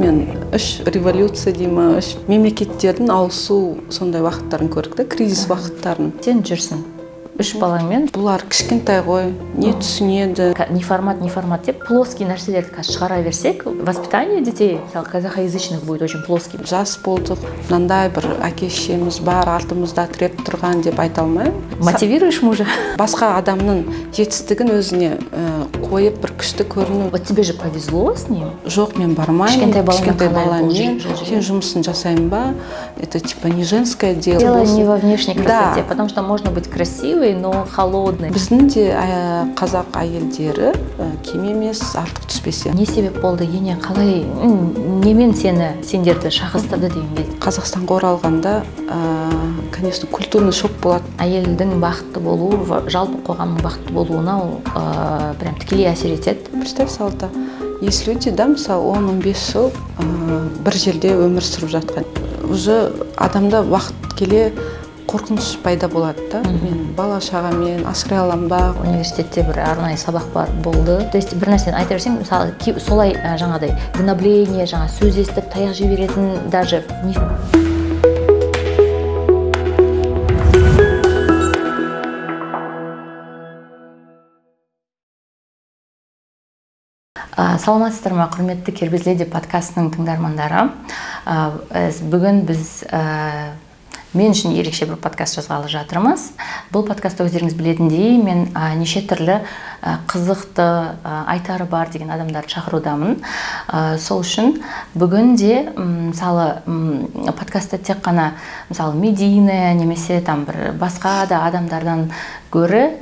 мен үш революция деймін, үш мемлекеттердің ауысу сондай уақыттарын көрдік та, кризис уақыттарын. Сен жүрсің үш балаңмен. Бұлар кішкентай ғой, не түсінеді. Не формат деп плоский нәрселерді шығара берсек, воспитание детей казахоязычных будет очень плоский. Жас болдық, мынандай бір әке-шешеміз бар, артымызда тіреп тұрған деп айта алмаймын. Мотивируешь мужа? Басқа адамның жетістігін өзіне қойып бір күшті көріну. Вот тебе же повезло с ним? Жоқ, мен бармаймын. Кішкентай баламен. Сен жұмысын жасаймын ба? Это типа не женское дело. Дело не во внешней красоте, потому что можно быть красивой, но холодный. Біздің де қазақ әйелдері кем емес, артық түспесе. Не себеп болды, ене қалай, немен сендерді шағыстырды деген кезде? Қазақстанға оралғанда, конечно, культурный шок болады. Әйелдің бақытты болуы, жалпы қоғамның бақытты болуына ол прям тікелей әсер етеді. Представь салда, есть люди, да, мысалы 10-15 жыл бір жерде өмір сүріп жатқан. Уже адамда уақыт келе қорқыныш пайда болады да. Мен бала шағамен асырай аламын ба? Университетте бір арнайы сабақ болды. То есть бір нәрсені айта берсең, мысалы солай жаңадай гнобление, жаңа сөз естіп таяқ жей беретін даже Саламатсыздар ма, құрметті Кербез Леди подкастының тыңдармандары. Бүгін біз мен үшін ерекше бір подкаст жазғалы жатырмыз. Бұл подкастта өздеріңіз білетіндей, мен неше түрлі қызықты айтары бар деген адамдарды шақырудамын. Сол үшін бүгін де мысалы подкастта тек қана мысалы медийный немесе там бір басқа да адамдардан гөрі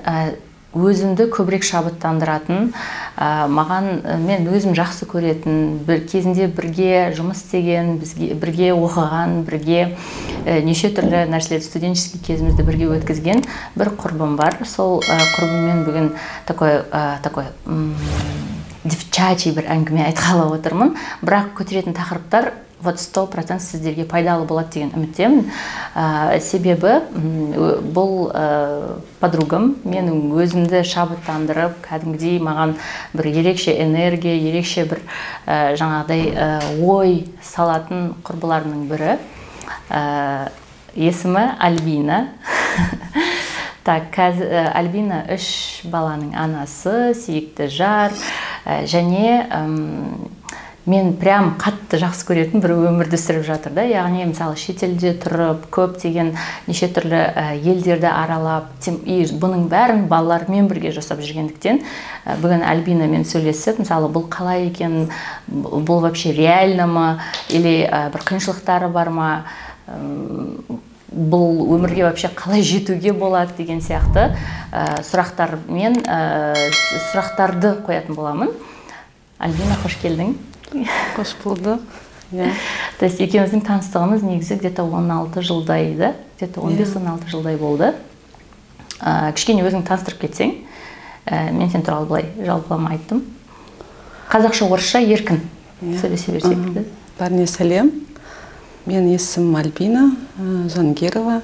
өзімді көбірек шабыттандыратын, маған мен өзім жақсы көретін, бір кезінде бірге жұмыс істеген, бірге оқыған, бірге неше түрлі нәрселерді студенческий кезімізді бірге өткізген бір құрбым бар. Сол құрбыммен бүгін такой девчачий бір әңгіме айтқалы отырмын. Бірақ көтеретін тақырыптар вот 100% сіздерге пайдалы болады деген үміттемін. Себебі бұл подругам менің өзімді шабыттандырып, кәдімгідей маған бір ерекше энергия, ерекше бір жаңағыдай ой салатын құрбыларының бірі. Есімі Альбина. Так, Альбина 3 баланың анасы, сүйікті жар, және мен прям қатты жақсы көретін бір өмірді сүріп жатыр да. Яғни мысалы шетелде тұрып, көптеген неше түрлі елдерді аралап, и бұның бәрін балалармен бірге жасап жүргендіктен бүгін Альбинамен сөйлесіп, мысалы бұл қалай екен, бұл вообще реально ма, или бір қиыншылықтары бар ма, бұл өмірге вообще қалай жетуге болады деген сияқты сұрақтарды қоятын боламын. Альбина, қош келдің. Қош болдық. То есть екеуміздің таныстығымыз негізі где-то 16 жылдай, да? Где-то 15-16 жылдай болды. Кішкене өзің таныстырып кетсең, мен сен туралы былай жалпылама айттым. Қазақша, орысша еркін сөйлесе берсек. Бәріне сәлем. Мен есімім Альбина Жангерова.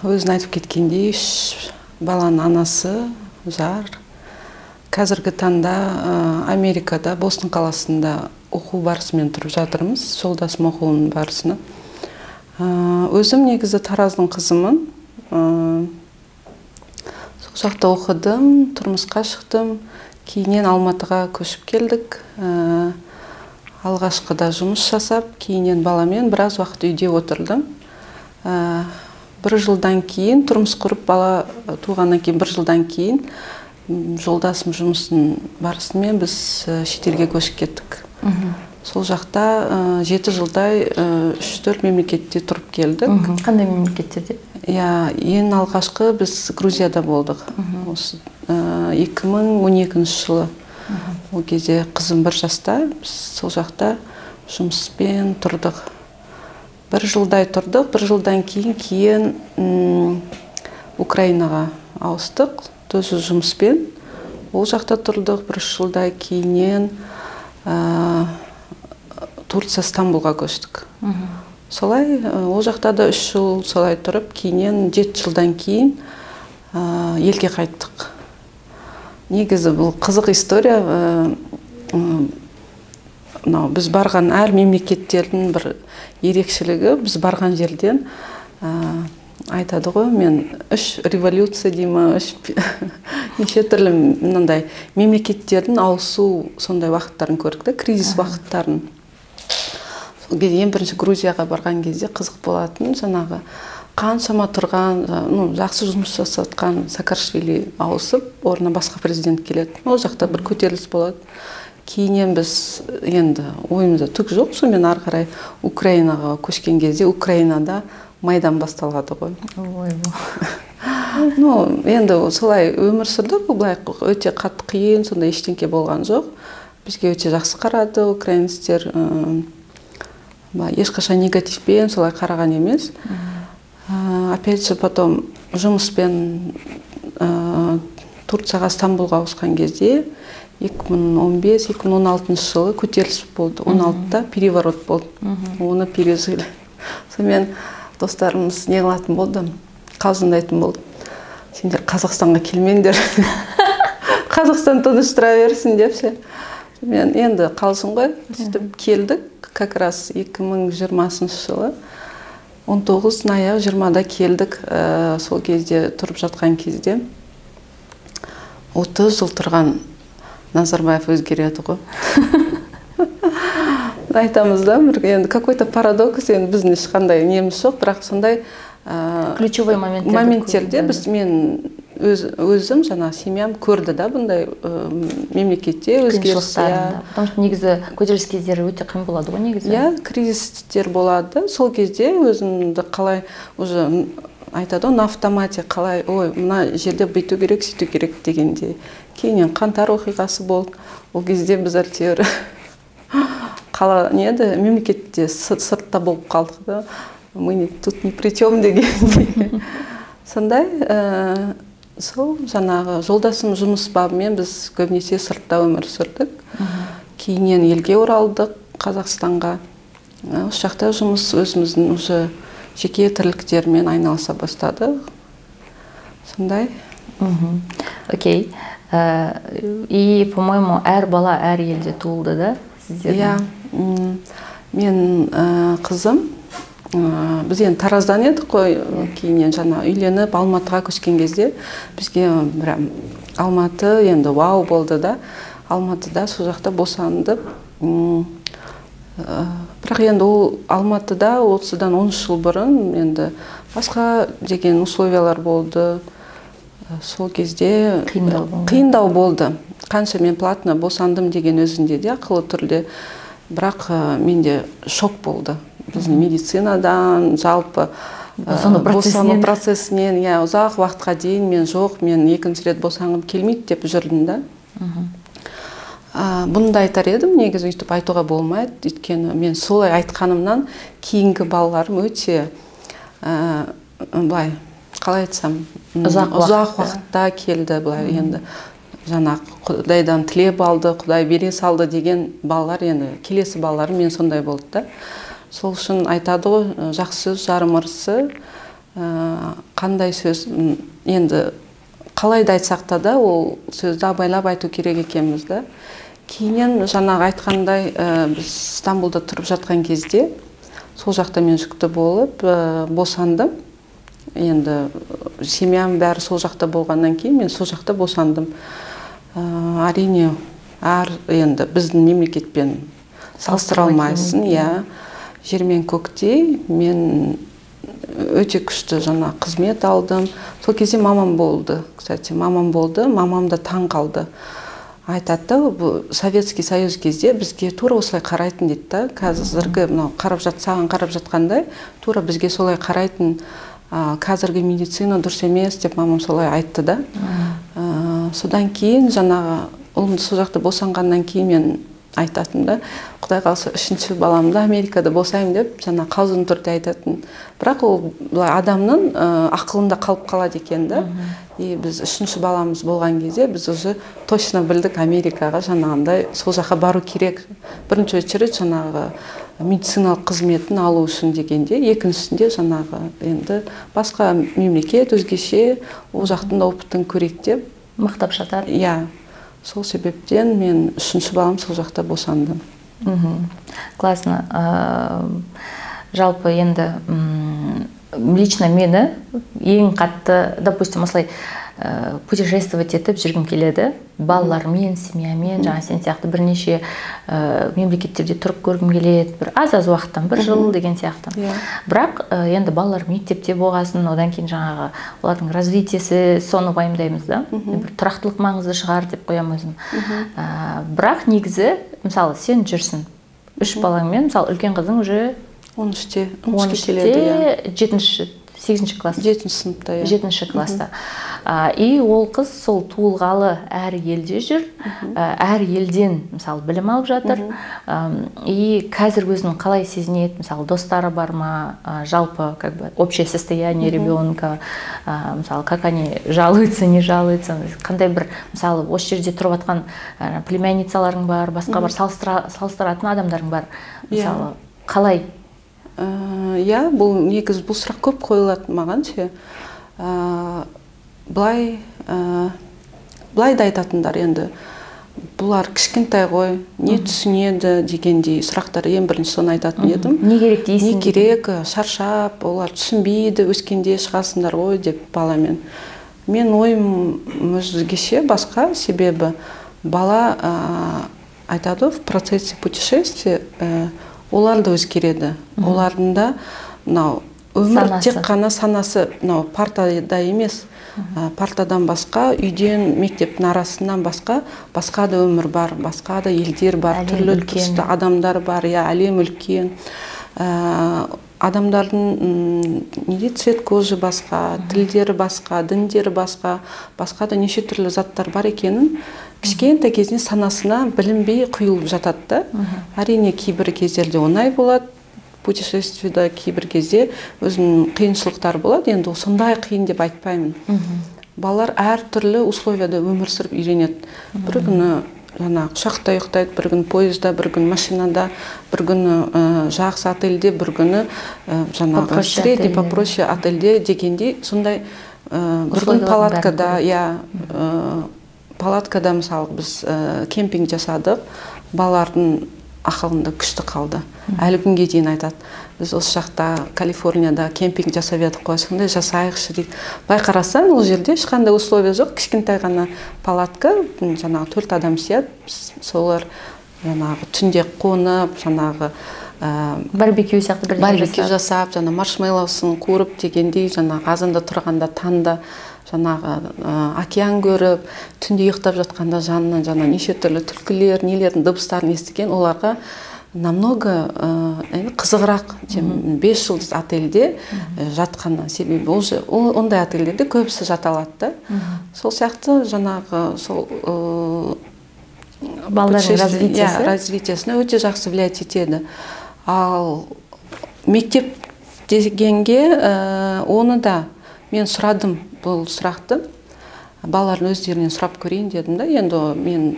Өзін айтып кеткендей, 3 баланың анасы, жар. Қазіргі таңда Америкада, Бостон қаласында оқу барысымен тұрып жатырмыз, жолдасым оқуының барысына. Өзім негізі Тараздың қызымын. Сол жақта оқыдым, тұрмысқа шықтым, кейіннен Алматыға көшіп келдік. Алғашқыда жұмыс жасап, кейіннен баламен біраз уақыт үйде отырдым. 1 жылдан кейін, тұрмыс құрып бала туғаннан кейін 1 жылдан кейін жолдасым жұмысын барысымен біз шетелге көшіп кеттік. Сол жақта 7 жылдай 3-4 мемлекетте тұрып келдік. Қандай мемлекеттерде? Ең алғашқы біз Грузияда болдық. 2012 жылы. Ол кезде қызым 1 жаста, біз сол жақта жұмыспен тұрдық. 1 жылдай тұрдық, 1 жылдан кейін Украинаға ауыстық. Тоже жұмыспен. Ол жақта тұрдық 1 жылдай, кейінен Турция, Стамбулға көштік. Солай, ол жақта да 3 жыл солай тұрып, кейінен 7 жылдан кейін елге қайттық. Негізі бұл қызық история. мынау біз барған әр мемлекеттердің бір ерекшелігі, біз барған жерден айтады ғой, мен үш революция деймін, неше түрлі мынандай мемлекеттердің ауысу сондай уақыттарын көрдік, кризис уақыттарын. Ең бірінші Грузияға барған кезде қызық болатын, жаңағы қаншама тұрған, жақсы жұмыс жасатқан Саакашвили ауысып, орнына басқа президент келеді. Ол жақта бір көтеріліс болады. Кейіннен біз енді ойымызда түк жоқ, сонымен ары қарай Украинаға көшкен кезде Украинада майдан басталады ғой. Енді солай өмір сүрдік, былай өте қатты қиын, сонда ештеңке болған жоқ. Бізге өте жақсы қарады украинецтер, ешқашан негативпен солай қараған емес. Опять же, потом жұмыспен Турцияға, Стамбулға ауысқан кезде 2015-2016 жылы көтеріліс болды. 16-та переворот болды. Оны пережили. Сонымен достарымыз не қылатын болды, қалжыңдайтын болды. Сендер Қазақстанға келмеңдер. Қазақстан тыныштыра берсін депші. Мен енді қалжың ғой, сөйтіп келдік, как раз 2020 жылы 19 аяғы 20-да келдік. Сол кезде тұрып жатқан кезде 30 жыл тұрған Назарбаев өзгереді ғой. Айтамыз да, енді какой-то парадокс, енді біздің ешқандай неміз жоқ, бірақ сондай ключевой моменттерде мен өзім, жаңа семьям көрді да бұндай мемлекетте өзгеріс. Потому что негізі көтеріліс кездері өте қиын болады ғой негізі. Кризистер болады. Сол кезде өзімді қалай уже айтады, на автомате қалай, ой, мына жерде бүйту керек, сөйту керек дегенде. Кейіннен қаңтар оқиғасы болды. Ол кезде біз әйтеуір қала неді, мемлекетте сыртта болып қалдық да. Мы тут ни при чем дегенде. Сондай, сол жаңағы жолдасым жұмыс бабымен біз көбінесе сыртта өмір сүрдік. Кейіннен елге оралдық, Қазақстанға. Осы жақта жұмыс өзіміздің уже жеке тірліктермен айналыса бастады. Сондай. Окей. И, по-моему, әр бала әр елде туылды да? Мен қызым, біз енді Тараздан едік қой, кейінен жаңа үйленіп Алматыға көшкен кезде бізге Алматы енді вау болды да. Алматыда сол жақта босандып, бірақ енді ол Алматыда осыдан 13 жыл бұрын енді басқа деген условиялар болды. Сол кезде қиындау болды. Қанша мен платно босандым деген өзінде де ақылы түрде, бірақ менде шок болды. Біздің медицинадан, жалпы босану процесінен, ұзақ уақытқа дейін мен екінші рет босанғым келмейді деп жүрдім да. Бұны да айтар едім, негізі өйтіп айтуға болмайды. Өйткені мен солай айтқанымнан кейінгі балаларым өте былай, қалай айтсам, ұзақ уақытта келді, былай енді жаңа Құдайдан тілеп алды, Құдай бере салды деген балалар, енді келесі балаларым мен сондай болды да. Сол үшін айтады ғой, жақсы сөз жарым ырысы, қандай сөз, енді қалай да айтсақ та ол сөзді абайлап айту керек екенбіз да. Кейінен жаңағы айтқандай біз Стамбулда тұрып жатқан кезде, сол жақта мен жүкті болып босандым. Енді семьям бәрі сол жақта болғаннан кейін мен сол жақта босандым. Әрине, енді біздің мемлекетпен салыстыра алмайсың, жер мен көктей. Мен өте күшті жаңа қызмет алдым. Сол кезде мамам болды. Кстати, мамам да таң қалды. Айтады, Советский Союз кезде бізге тура осылай қарайтын дейді да. Қазіргі саған қарап жатқандай, тура бізге солай қарайтын, қазіргі медицина дұрыс емес деп мамам солай айтты да. Содан кейін жаңағы ұлым сол жақта босанғаннан кейін мен айтатын да, Құдай қалса үшінші баламды Америкада босаймын деп жаңа қалжың түрде айтатын. Бірақ ол адамның ақылында қалып қалады екен да. И біз үшінші баламыз болған кезде біз уже точно білдік Америкаға жаңағындай сол жаққа бару керек. Бірінші очередь жаңағы медициналық қызметін алу үшін дегенде, екіншісінде жаңағы енді басқа мемлекет өзгеше, ол жақтың опытын көрейік деп мақтап жатады. Сол себептен мен үшінші балам сол жақта босандым. Классно. Жалпы енді лично мені ең қатты, допустим, осылай путешествовать етіп жүргім келеді. Балалармен, семьямен, жаңа сен сияқты бірнеше мемлекеттерде тұрып көргім келеді. Бір аз уақыттан, бір жыл деген сияқты. Бірақ енді балалар мектепте болғасын, одан кейін жаңағы олардың развитиесі, соны уайымдаймыз да. Бір тұрақтылық маңызды шығар деп қоямын өзім. Бірақ негізі, мысалы, сен жүрсің 3 балаңмен, мысалы, үлкен қызың уже 13-те 7-8 класс. 7 сыныпта. 7 класста. И ол қыз сол туылғалы әр елде жүр, әр елден мысалы білім алып жатыр. И қазір өзінің қалай сезінеді, мысалы достары бар ма, жалпы как бы общее состояние ребенка, мысалы как они жалуются, не жалуются, қандай бір мысалы осы жерде тұрып жатқан племянницаларың бар, басқа бір салыстыратын адамдарың бар. Мысалы қалай? Бұл негіз бұл сұрақ көп қойылады маған ше. Былай да айтатындар енді бұлар кішкентай ғой, не түсінеді дегендей сұрақтар ең бірінші соны айтатын едім. Не керек дейсің? Не керек, шаршап, олар түсінбейді, өскенде шығасыңдар ғой деп баламен. Мен ойым өзгеше басқа, себебі бала айтады в процессе путешествия олар да өзгереді. Олардың да өмір тек қана санасы партада емес, партадан басқа, үйден мектептің арасынан басқа да өмір бар, басқа да елдер бар, түрлі түсті адамдар бар, әлем үлкен. Адамдардың цвет кожи басқа, тілдері басқа, діндері басқа да неше түрлі заттар бар екенін кішкентай кезінен санасына білінбей құйылып жатады. Әрине кейбір кездерде оңай болады, путешествияда кейбір кезде өзінің қиыншылықтар болады, енді сондай қиын деп айтпаймын. Балалар әр түрлі условияда өмір сүріп үйренеді. Бір күні ұшақта ұйықтайды, бір күні поезда, бір күні машинада, бір күні жақсы отельде, бір күні средний попроще отельде дегенде сондай бір күні палаткада мысалы біз кемпинг жасадық, балалардың ақылында күшті қалды. Әлі күнге дейін айтады. Біз осы жақта Калифорнияда кемпинг жасап едік қой, сондай жасайықшы дейді. Байқарасаң, ол жерде ешқандай условия жоқ, кішкентай ғана палатка, 4 адам сияды. Солар түнде қонып, барбекю сияқты барбекю жасап, маршмеллоусын қуырып дегендей, қазанда тұрғанда таңда океан көріп, түнде ұйықтап жатқанда жанынан неше түрлі түлкілер, нелердің дыбыстарын естіген, оларға намного қызығырақ 5 жұлдыз отельде жатқаннан, себебі ондай отельдерде көбісі жата алады. Сол сияқты балалардың развитиесіне өте жақсы влиять етеді. Ал мектеп дегенге оны да мен сұрадым бұл сұрақты. Балалардың өздерінен сұрап көрейін дедім да. Енді мен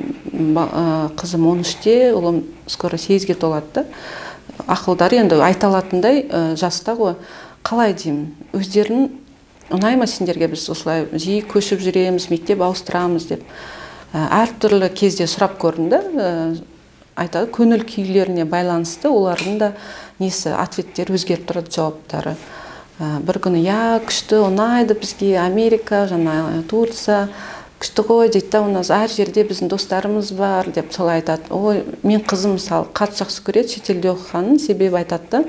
қызым 13-те, ұлым скоро 8-ге толады. Ақылдары енді айталатындай жаста ғой. Қалай деймін? Өздерін ұнай ма сендерге біз осылай жиі көшіп жүреміз, мектеп ауыстырамыз деп. Әр түрлі кезде сұрап көрдім да. Айтады, көңіл күйлеріне байланысты олардың да ответтер өзгеріп тұрады, жауаптары. Бір күні, күшті, ұнайды бізге Америка, Турция, күшті ғой дейді, у нас әр жерде біздің достарымыз бар деп солай айтады. Ой, мен қызым мысалы қатты жақсы көреді шетелде оқығанын, себебі айтады.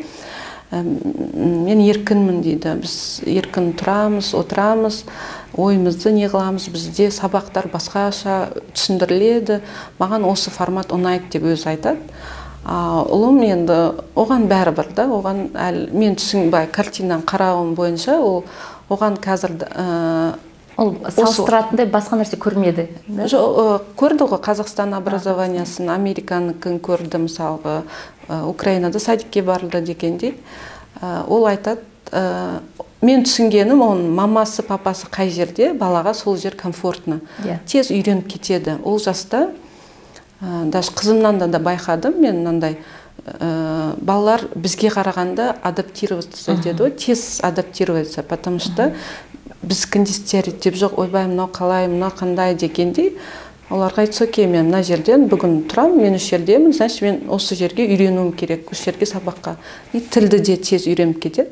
Мен еркінмін дейді, біз еркін тұрамыз, отырамыз, ойымызды не қыламыз, бізде сабақтар басқаша түсіндіріледі, маған осы формат ұнайды деп өзі айтады. Ұлым енді оған бәрі бір да, оған мен түсінбай картинадан қарауым бойынша, оған қазір ол салыстыратындай басқа нәрсе көрмеді. Көрді ғой, Қазақстан образованиясын, Американыкін көрді, мысалғы Украинада садикке барылды дегенде. Ол айтады, мен түсінгенім, оның мамасы, папасы қай жерде, балаға сол жер комфортны. Тез үйреніп кетеді. Ол жаста даже қызымнан да байқадым, мен мынандай балалар бізге қарағанда адаптироваться етеді, тез адаптироваться, потому что біздікінде стереотип жоқ, ойбай, мынау қалай, мынау қандай дегендей, оларға айтса окей, мен мына жерден бүгін тұрамын, мен осы жердемін, значит мен осы жерге үйренуім керек, осы жерге сабаққа. И тілді де тез үйреніп кетеді.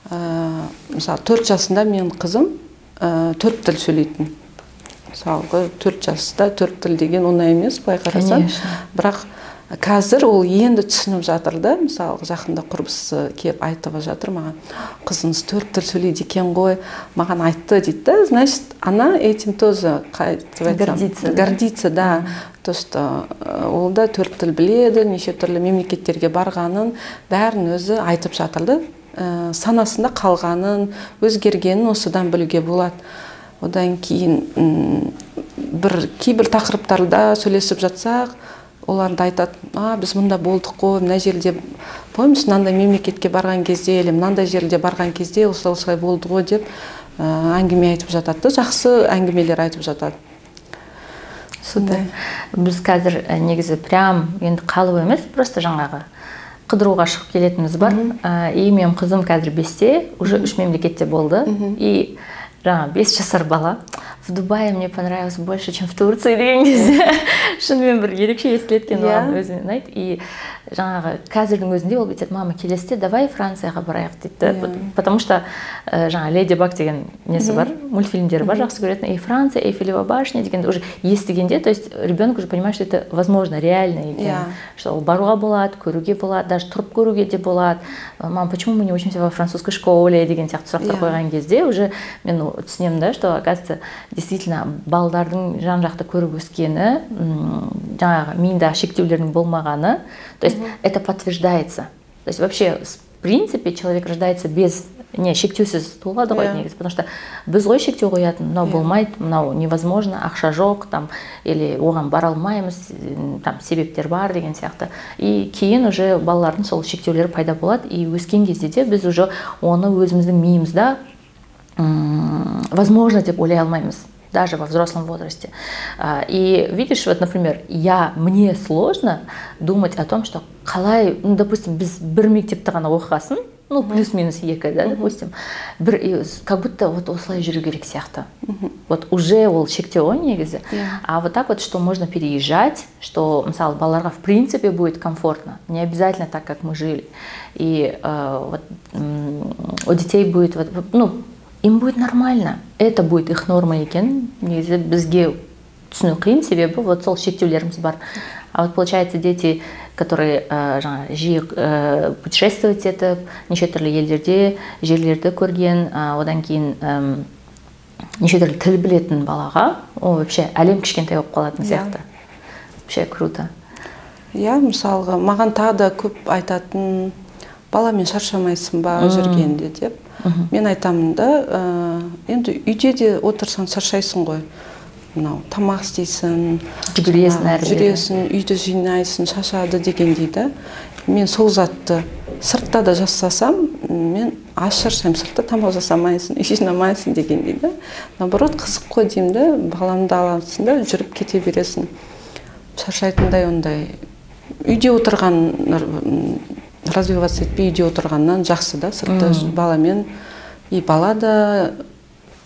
Мысалы 4 жасында менің қызым 4 тіл сөйлейтін. Мысалға 4 жаста 4 тіл деген оңай емес, былай қарасаң. Бірақ қазір ол енді түсініп жатыр да. Мысалы жақында құрбысы келіп айтып жатыр маған, қызыңыз 4 тіл сөйлейді екен ғой, маған айтты дейді. Значит, она этим тоже гордится, да. То, что ол да 4 тіл біледі, неше түрлі мемлекеттерге барғанын, бәрін өзі айтып жатыр да. Санасында қалғанын, өзгергенін осыдан білуге болады. Одан кейін кейбір тақырыптарда сөйлесіп жатсақ, оларда айтады, біз мұнда болдық қой, мына жерде, помнишь, мынандай мемлекетке барған кезде, или мынандай жерде барған кезде осылай болды ғой деп әңгіме айтып жатады. Жақсы әңгімелер айтып жатады. Супер. Біз қазір негізі прям енді қалып емес, просто жаңағы қыдыруға шығып келетініміз бар. И менің қызым қазір 5-те, уже 3 мемлекетте болды. И жаңа 5 жасар бала. В Дубае мне понравилось больше, чем в Турции деген кезде шынымен бір ерекше естілеткен оған өзімен ұнайды. И жаңағы қазірдің өзінде ол айтады, мама, келесіде давай Францияға барайық дейді. Потому что жаңа Леди Баг деген несі бар, мультфильмдері бар, жақсы көретін. И Франция, Эйфелева башня дегенді уже естігенде, то есть ребенок уже понимает, что это возможно, реально екен. Что ол баруға болады, көруге болады, даже тұрып көруге де болады. Мама, почему мы не учимся во французской школе деген сияқты сұрақтар қойған кезде уже мен түсінемін да, что оказывается действительно балдардың жан-жақты көріп өскені, жаңағы миында шектеулердің болмағаны, то есть это подтверждается. То есть вообще в принципе человек рождается без шектеусіз туылады ғой негізі, потому что біз ғой шектеу қоятын, мынау болмайды, мынау невозможно, ақша жоқ, там, или оған бара алмаймыз, там себептер бар деген сияқты. И кейін уже балалардың сол шектеулері пайда болады, и өскен кезде де біз уже оны өзіміздің миымызда возможно деп ойлай алмаймыз, даже во взрослом возрасте. И видишь, вот, например, мне сложно думать о том, что қалай, допустим, біз бір мектепті ғана оқығасын, плюс-минус 2, да, допустим, как будто вот осылай жүру керек сияқты. Вот уже ол шектеу ғой негізі. А вот так вот, что можно переезжать, что, мысалы, балаларға в принципе будет комфортно, не обязательно так, как мы жили. И вот, у детей будет, им будет нормально. Это будет их норма екен. Негізі бізге түсіну қиын, себебі вот сол шектеулеріміз бар. А вот получается дети, которые жиі путешествовать етіп, неше түрлі елдерде, жерлерді көрген, одан кейін неше түрлі тіл білетін балаға, ол вообще әлем кішкентай болып қалатын сияқты. Вообще круто. Мысалға, маған тағы да көп айтатын, баламен шаршамайсың ба жүргенде деп. Мен айтамын да, енді үйде де отырсаң шаршайсың ғой. Тамақ істейсің, жүресің, үйді жинайсың, шашады дегендей да. Мен сол затты сыртта да жасасам, мен аз шаршаймын, сыртта тамақ жасамайсың, үй жинамайсың дегендей да. Наоборот, қызық қой деймін да, баламды аласың да, жүріп кете бересің. Шаршайтындай ондай. Үйде отырған, развиваться етпей үйде отырғаннан жақсы да, сыртта баламен. И бала да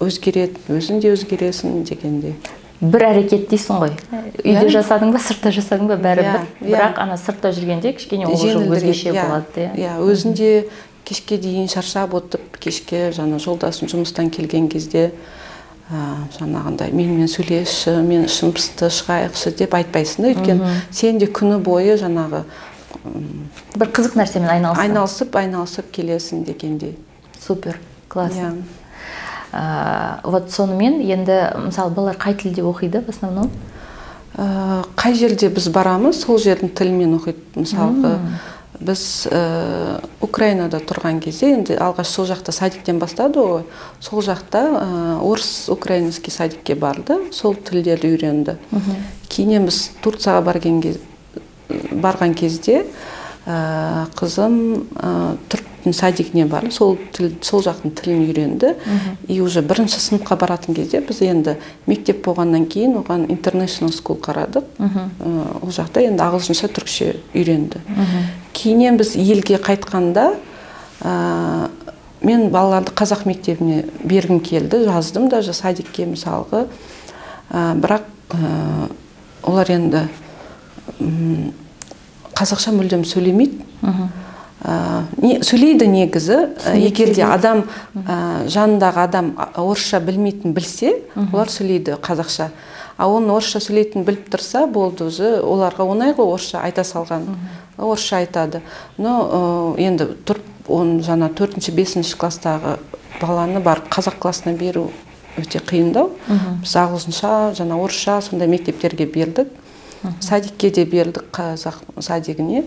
өзгереді, өзің де өзгересің дегенде. Бір әрекет дейсің ғой. Үйде жасадың ба, сыртта жасадың ба, бәрі бір. Бірақ ана сыртта жүргенде кішкене ол өзгеше болады. Өзінде кешке дейін шаршап отып, кешке жолдасын жұмыстан келген кезде жаңағындай менімен сөйлесші, мен ішім пысты, шығайықшы деп айтпайсың да, өйткені сен де күні бойы жаңағы бір қызық нәрсемен айналысып келесің дегендей. Супер, классно. Вот сонымен енді, мысалы, балалар қай тілде оқиды в основном? Қай жерде біз барамыз, сол жердің тілімен оқиды. Мысалы, біз Украинада тұрған кезде, енді алғаш сол жақта садиктен бастады ғой, сол жақта орыс украинский садикке барды, сол тілдерді үйренді. Кейіннен біз Турцияға барған кезде қызым түріктің садигіне барды, сол жақтың тілін үйренді. И уже бірінші сыныпқа баратын кезде біз енді мектеп болғаннан кейін оған International School қарадық. Ол жақта енді ағылшынша, түрікше үйренді. Кейіннен біз елге қайтқанда мен балаларды қазақ мектебіне бергім келді, жаздым даже садикке мысалғы. Бірақ олар енді қазақша мүлдем сөйлемейді. Сөйлейді негізі, егер де адам жанындағы адам орысша білмейтін білсе, олар сөйлейді қазақша. А оны орысша сөйлейтін біліп тұрса, болды өзі, оларға оңай ғой орысша айта салған. Орысша айтады. Но енді тұрып, оны жаңа 4-5 класстағы баланы барып қазақ классына беру өте қиындау. Біз ағылшынша, жаңа орысша сондай мектептерге бердік. Садикке де бердік, қазақ садигіне.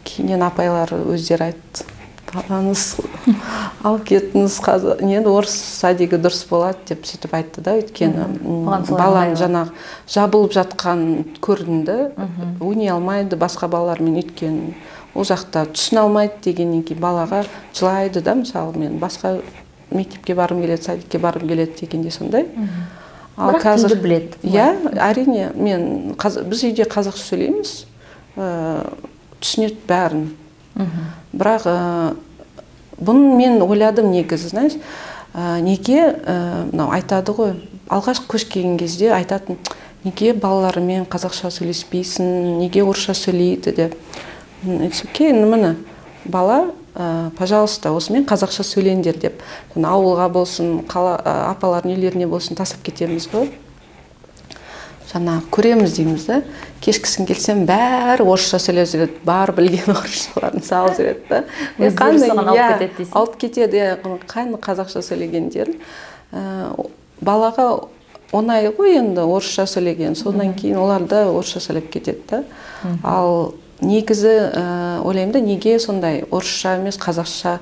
Кейіннен апайлар өздері айтты, балаңыз алып кетіңіз, орыс садигі дұрыс болады деп сөйтіп айтты да, өйткені баланың жаңағы жабылып жатқан көрінді, өне алмайды басқа балалармен, өйткені ол жақта түсіне алмайды дегеннен кейін балаға жылайды да, мысалы мен басқа мектепке барым келеді, садикке барым келеді дегенде сондай. Бірақ тілді біледі. Иә, әрине, біз үйде қазақша сөйлейміз, түсінеді бәрін. Бірақ бұны мен ойладым негізі, знаешь, неге айтады ғой, алғаш көшкен кезде айтатын, неге балаларымен қазақша сөйлеспейсің, неге орысша сөйлейді деп. Міне, бала, пожалуйста, осымен қазақша сөйлеңдер деп. Ауылға болсын, апалардың үйлеріне болсын тасып кетеміз ғой. Жаңа көреміз дейміз да, кешкісін келсем бәрі орысша сөйлеп жүреді, бар білген орысшаларын салып жүреді да. Өздері соған алып кетеді дейсің. Алып кетеді, қайны қазақша сөйлегендерін. Балаға оңай ғой енді орысша сөйлеген, содан кейін олар да орысша сөйлеп кетеді да. Ал негізі ойлаймын да, неге сондай орысша емес қазақша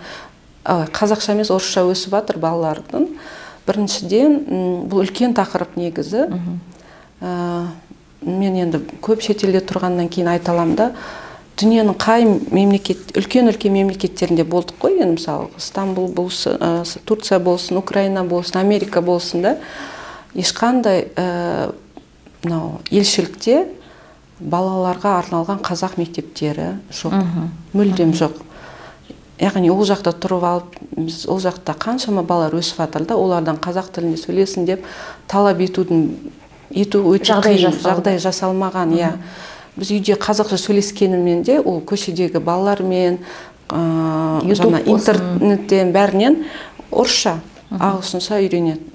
емес орысша өсіп жатыр балалардың. Біріншіден, бұл үлкен тақырып негізі. Мен енді көп шетелде тұрғаннан кейін айталам да, дүниенің қай мемлекет, үлкен-үлкен мемлекеттерінде болдық қой, енді мысалы Стамбул болсын, Турция болсын, Украина болсын, Америка болсын да, ешқандай елшілікте балаларға арналған қазақ мектептері жоқ, мүлдем жоқ. Яғни ол жақта тұрып алып, біз ол жақта қаншама балалар өсіп жатыр да, олардан қазақ тілінде сөйлесін деп талап ету өте қиын, жағдай жасалмаған. Біз үйде қазақша сөйлескеніммен де, ол көшедегі балалармен, интернеттен бәрінен орысша, ағылшынша үйренеді.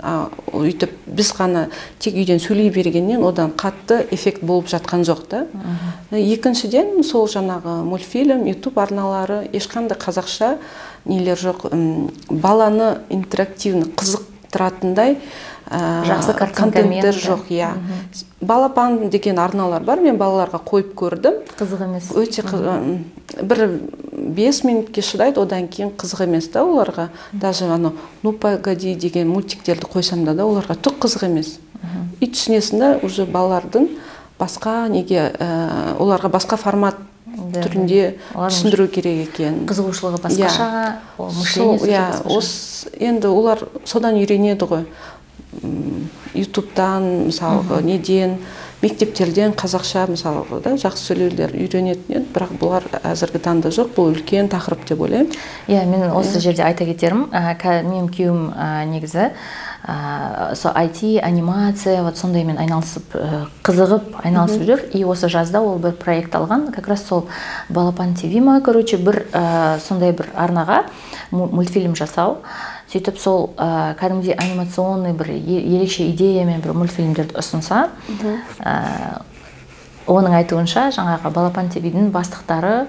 Үйтіп, біз ғана тек үйден сөйлей бергеннен одан қатты эффект болып жатқан жоқ та. Екіншіден, сол жаңағы мультфильм, YouTube арналары, ешқандай қазақша нелер жоқ. Баланы интерактивны қызықтыратындай жақсы контенттер жоқ. Балапан деген арналар бар, мен балаларға қойып көрдім. Қызық емес. Өте бір 5 минутке шыдайды, одан кейін қызық емес да оларға. Даже «Ну погоди» деген мультиктерді қойсам да, оларға түк қызық емес. И түсінесің да, уже балалардың басқа неге, оларға басқа формат түрінде түсіндіру керек екен. Қызығушылығы басқаша, мышление басқаша. Енді олар содан үйренеді ғой. Ютубтан, мысалғы, неден, мектептерден қазақша, мысалғы, жақсы сөйлеулер үйренетін, бірақ бұлар әзіргі таңда жоқ, бұл үлкен тақырып деп ойлаймын. Мен осы жерде айта кетерім, менің күйеуім негізі IT, анимация, сондаймен айналысып, қызығып айналысып жүр. И осы жазда ол бір проект алған, как раз сол Балапан ТВ ма, бір сондай бір арнаға мультфильм жасау. Сөйтіп сол кәдімгідей анимационный бір ерекше идеямен бір мультфильмдерді ұсынса, оның айтуынша жаңағы Балапан ТВ-дің бастықтары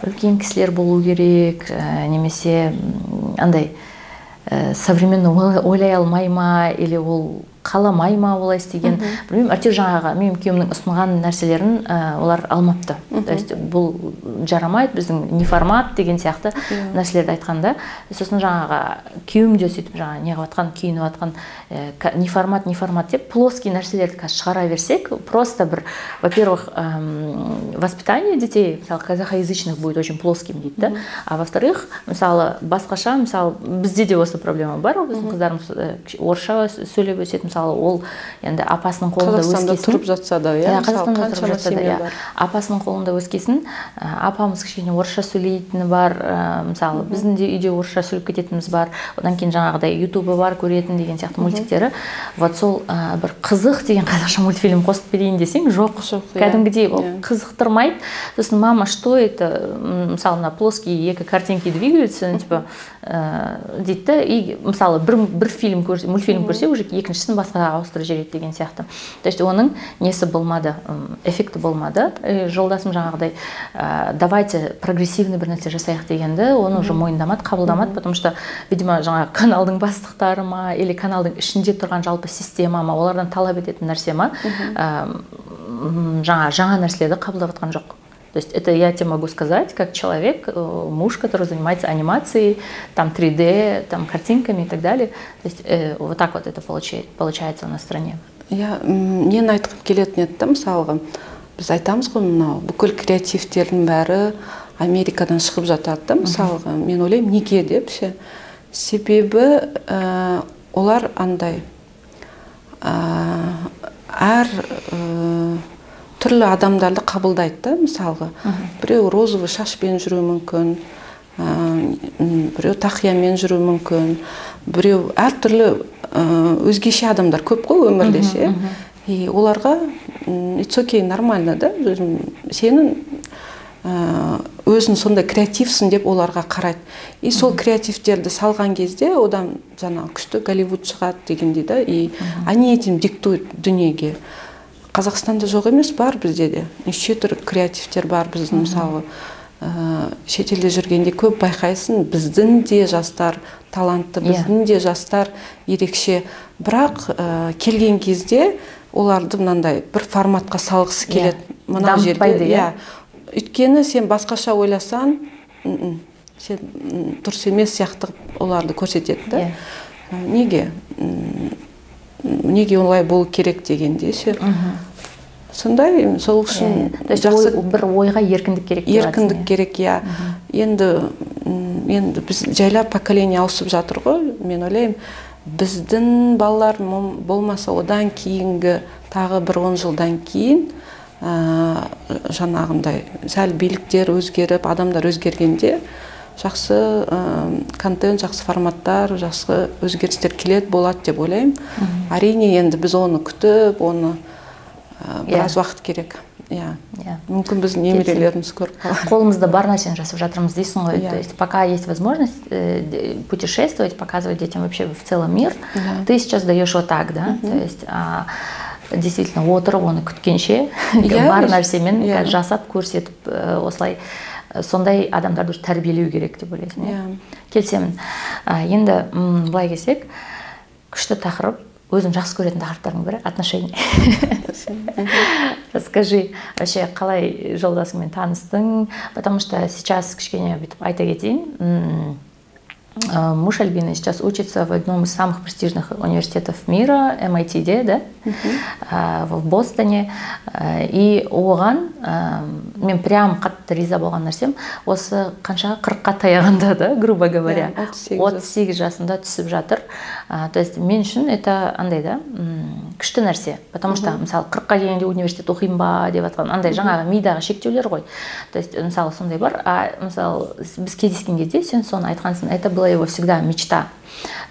үлкен кісілер болу керек, немесе андай современно ойлай алмай ма, или ол қаламай ма олай істеген. Білмеймін, әйтеуір жаңағы менің күйеуімнің ұсынған нәрселерін олар алмапты. То есть бұл жарамайды, біздің не формат деген сияқты нәрселерді айтқанда. Сосын жаңағы күйеуім де сөйтіп жаңағы не қылып күйініп жатқан не формат деп плоский нәрселерді шығара берсек, просто бір, во-первых, воспитание детей, мысалы, казахоязычных будет очень плоским дейді. А во-вторых, мысалы, басқаша, мысалы, бізде де осы проблема бар, біздің қыздарымыз орысша сөйлеп өседі, мысалы ол енді апасының қолында Қазақстанда өскесін. тұрып жатса да, Қазақстанда тұрып жатса да, апасының қолында өскесін. Апамыз кішкене орысша сөйлейтіні бар, мысалы біздің де үйде орысша сөйлеп кететініміз бар. Одан кейін жаңағыдай ютубы бар, көретін деген сияқты мультиктері. Вот сол бір қызық деген қазақша мультфильм қосып берейін десең, жоқ. Кәдімгідей ол қызықтырмайды. Сосын мама, что это? Мысалы на плоские екі картинки двигаются, типа дейді, и мысалы бір фильм көрсе, мультфильм көрсе, уже екіншісін басқа ауыстырып жібереді деген сияқты. То есть оның несі болмады, эффекті болмады. Жолдасым жаңағыдай, давайте прогрессивный бір нәрсе жасайық дегенді, оны уже мойындамады, қабылдамады, потому что, видимо, жаңағы каналдың бастықтары ма, или каналдың ішінде тұрған жалпы система ма, олардан талап ететін нәрсе ма, жаңа нәрселерді қабылдап жатқан жоқ. То есть это я тебе могу сказать, как человек, муж, который занимается анимацией, там 3D, там картинками и так далее. То есть вот так вот это получается на стране. Я нені айтқым келетін еді, мысалға, біз айтамыз ғой, мынау бүкіл креативтердің бәрі Америкадан шығып жатады, мысалға, мен ойлаймын, неге деп ше. Себебі олар андай әр түрлі адамдарды қабылдайды да, мысалға. Біреу розовый шашпен жүру мүмкін, біреу тақиямен жүру мүмкін, біреу әр түрлі өзгеше адамдар көп қой өмірде ше. И оларға it's okay, нормально да, сенің өзің сондай креативсің деп оларға қарайды. И сол креативтерді салған кезде одан жаңа күшті Голливуд шығады дегенде да, и они этим диктуют дүниеге. Қазақстанда жоқ емес, бар бізде де. Неше түрлі креативтер бар біздің, мысалы, шетелде жүргенде көп байқайсың, біздің де жастар талантты, біздің де жастар ерекше. Бірақ келген кезде оларды мынандай бір форматқа салғысы келеді. Мына жерде, өйткені сен басқаша ойласан, сен дұрыс емес сияқты оларды көрсетеді. Неге? Неге олай болу керек дегенде ше. Сондай, сол үшін жақсы бір ойға еркіндік керек. Еркіндік керек, я. Енді біз жайлап поколение ауысып жатыр ғой, мен ойлаймын, біздің балалар болмаса одан кейінгі тағы бір 10 жылдан кейін жаңағындай сәл биліктер өзгеріп, адамдар өзгергенде жақсы контент, жақсы форматтар, жақсы өзгерістер келеді болады деп ойлаймын. Әрине енді біз оны күтіп, оны біраз уақыт керек. Мүмкін біз немерелеріміз көріп қалады. Қолымызда бар нәрсені жасап жатырмыз дейсің ғой. То есть пока есть возможность путешествовать, показывать детям вообще в целом мир, ты сейчас даешь вот так, да? То есть действительно отырып оны күткенше бар нәрсемен жасап көрсетіп осылай сондай адамдарды тәрбиелеу керек деп ойлайсың. Келісемін. Енді былай келсек, күшті тақырып, өзім жақсы көретін тақырыптардың бірі отношения. Расскажи, вообще қалай жолдасыңмен таныстың? Потому что сейчас кішкене бүйтіп айта кетейін. Муж Альбины сейчас учится в одном из самых престижных университетов мира, MIT, да, в Бостоне. И оған мен прям қатты риза болған нәрсем, осы қанша 40-қа таяғанда, да, грубо говоря, 38 жасында түсіп жатыр. То есть мен үшін это андай да, күшті нәрсе. Потому что, мысалы, 40-қа келгенде университет оқимын ба деп атқан, андай жаңағы мидағы шектеулер ғой. То есть, мысалы, сондай бар. Мысалы, біз кездескен кезде сен соны айтқансың, это была его всегда мечта.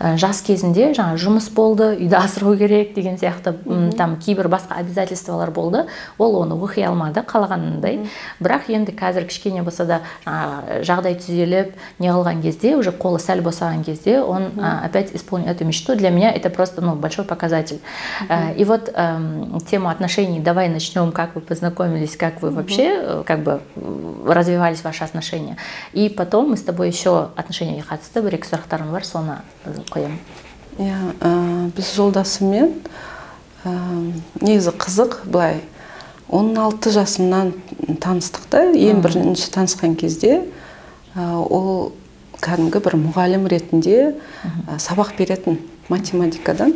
Жас кезінде жаңа жұмыс болды, үйді асырау керек деген сияқты там кейбір басқа обязательстволар болды. Ол оны оқи алмады, қалағанындай. Бірақ енді қазір кішкене болса да жағдай түзеліп, не қылған кезде, уже қолы сәл босаған кезде, он опять исполнил эту мечту. Для меня это просто большой показатель. И вот тему отношений, давай начнем, как вы познакомились, как вы вообще как бы развивались ваши отношения. И потом мы с тобой еще отношения қатысты, бір-екі сұрақтарым бар, соны қоямын. Біз жолдасыммен негізі қызық, былай 16 жасымнан таныстық та, ең бірінші танысқан кезде ол кәдімгі бір мұғалім ретінде сабақ беретін математикадан.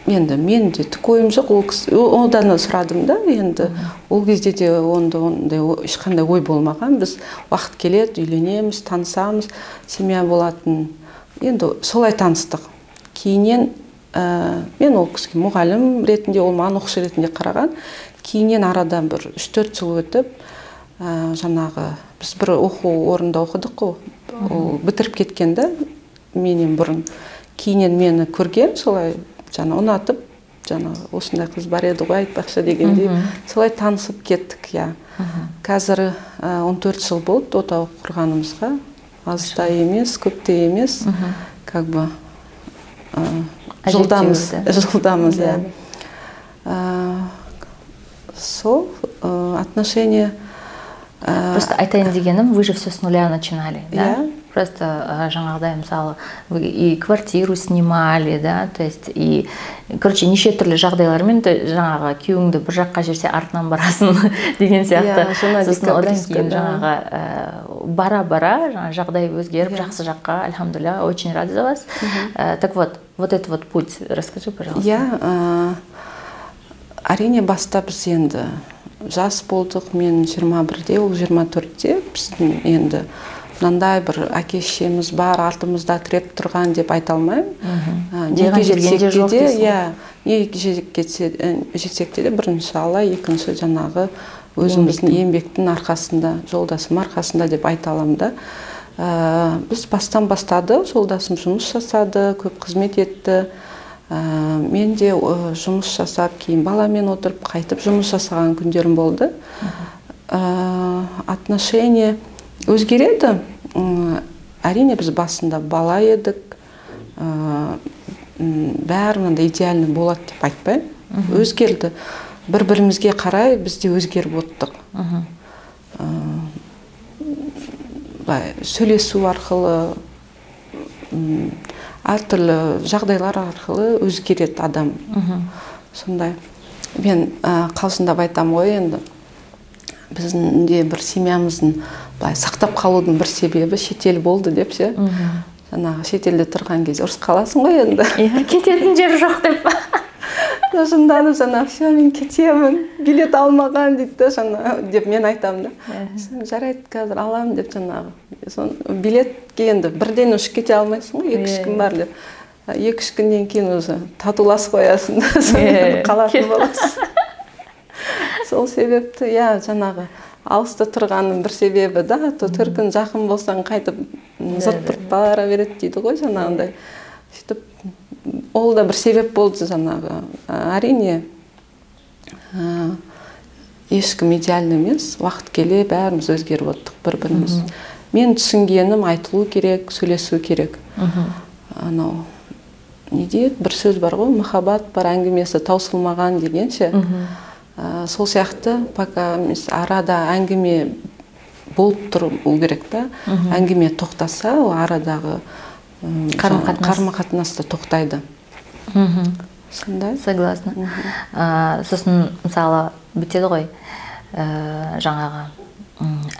Енді мен де түк ойым жоқ, одан сұрадым да, енді ол кезде де ондай ешқандай ой болмаған. Біз уақыт келеді, үйленеміз, танысамыз, семья болатын. Енді солай таныстық. Кейінен мен ол кісіге мұғалім ретінде, ол маған оқушы ретінде қараған. Кейіннен арадан бір 3-4 жыл өтіп, жаңағы біз бір оқу орында оқыдық қой, ол бітіріп кеткенді менен бұрын. Кейінен мені көрген, солай жаңа ұнатып, жаңағы осындай қыз бар еді ғой айтпақшы дегендей, солай танысып кеттік, я. Қазір 14 жыл болды отау құрғанымызға, аз да емес, көп те емес, как бы жылдамыз, я. Сол отношения. Просто айтайын дегенім, вы же все с нуля начинали, да? Просто жаңағыдай, мысалы, вы и квартиру снимали, да, то есть, и, короче, неше түрлі жағдайлармен жаңағы күйеуіңді бір жаққа жерсе артынан барасың деген сияқты. Сосын одан кейін жаңағы бара-бара жағдай өзгеріп, жақсы жаққа, альхамдулилля, очень рада за вас. Так вот этот вот путь, расскажи, пожалуйста. Әрине бастап біз енді жас болдық, мен 21-де, ол 24-де, біздің енді мынандай бір әке-шешеміз бар, артымызда тіреп тұрған деп айта алмаймын. Неге жетсек де бірінші Алла, екінші жаңағы өзіміздің еңбектің арқасында, жолдасым арқасында деп айта аламын да. Біз бастан бастады, жолдасым жұмыс жасады, көп қызмет етті. Мен де жұмыс жасап, кейін баламен отырып, қайтып жұмыс жасаған күндерім болды. Отношение өзгереді. Әрине біз басында бала едік, бәрі идеальный болады деп айтпаймын. Өзгерді. Бір-бірімізге қарай біз де өзгеріп оттық. Сөйлесу арқылы, әртүрлі жағдайлар арқылы өзгереді адам. Сондай. Мен қалжыңдап айтам ғой енді. Біздің де бір семьямыздың сақтап қалудың бір себебі шетел болды деп ше. Жаңағы шетелде тұрған кезде ұрыс қаласың ғой енді. Кететін жер жоқ деп. Жынданып жаңағы, все, мен кетемін, билет алмаған дейді деп мен айтам да. Жарайды, қазір аламын деп жаңағы. Билетке енді бірден ұшып кете алмайсың ғой, 2-3 күн бар деп. 2-3 күннен кейін уже татуласып қоясың да, қалатын боласың. Сол себепті, жаңағы алыста тұрғанның бір себебі да, төркін жақын болсаң қайтып зырт-пырт бара береді дейді ғой жаңағындай. Сөйтіп, ол да бір себеп болды жаңағы. Әрине, ешкім идеальный емес, уақыт келе бәріміз өзгеріп оттық бір-біріміз. Мен түсінгенім айтылу керек, сөйлесу керек. Анау, не дейді, бір сөз бар ғой, махаббат бар, әңгімесі таусылмаған дегенше. Сол сияқты, пока арада әңгіме болып тұру керек та, әңгіме тоқтаса, арадағы қарым-қатынасты тоқтайды. Согласна. Сосын, мысалы, бітеді ғой, жаңағы,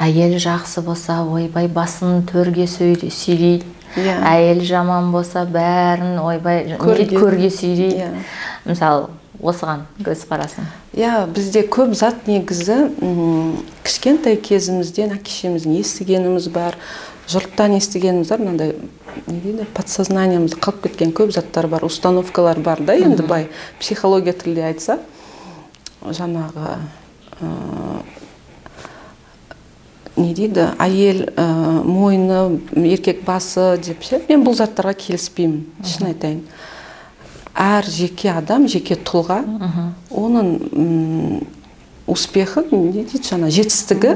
әйел жақсы болса, ойбай басын төрге сүйрейді, әйел жаман болса, бәрін ойбай көрге сүйрейді. Мысалы, осыған көз қарасын. Бізде көп зат негізі кішкентай кезімізден әке-шешемізден естігеніміз бар, жұрттан естігеніміз бар, мынандай, не дейді, подсознаниемізде қалып кеткен көп заттар бар, установкалар бар да, енді бай психология тілде айтса, жаңағы, не дейді, әйел мойны, еркек басы деп ше, мен бұл заттарға келіспеймін, шын айтайын. Әр жеке адам, жеке тұлға, оның успехы, не дейді, жаңа жетістігі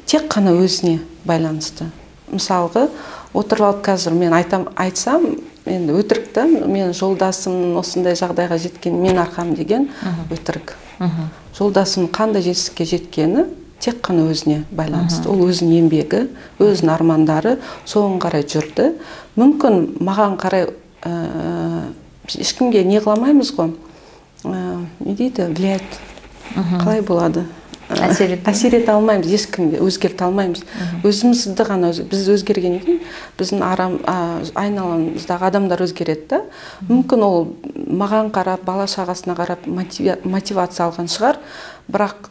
тек қана өзіне байланысты. Мысалғы, отырып алып қазір мен айтсам, енді өтірікті, мен жолдасым осындай жағдайға жеткен, мен арқам деген өтірік. Жолдасым қандай жетістікке жеткені тек қана өзіне байланысты. Ол өзінің еңбегі, өзінің армандары, соған қарай жүрді. Мүмкін маған қарай ешкімге не қыламаймыз ғой, не дейді, влияет, қалай болады? Әсер ете алмаймыз, ешкімге өзгерте алмаймыз. Өзімізді ғана, біз өзгергеннен кейін, біздің айналамыздағы адамдар өзгереді да. Мүмкін ол маған қарап, бала шағасына қарап мотивация алған шығар, бірақ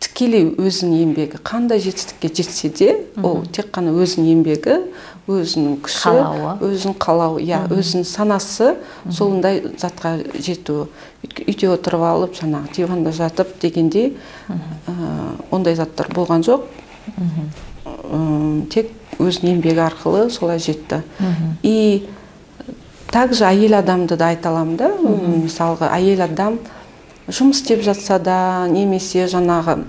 тікелей өзінің еңбегі, қандай жетістікке жетсе де, ол тек қана өзінің еңбегі, өзінің күші, қалауы, өзінің қалауы, өзінің санасы солындай затқа жетуі. Үйде отырып алып, жаңағы диванда жатып дегенде ондай заттар болған жоқ. Тек өзінің еңбегі арқылы солай жетті. И также әйел адамды да айта аламын да. Мысалға, әйел адам жұмыс істеп жатса да, немесе жаңағы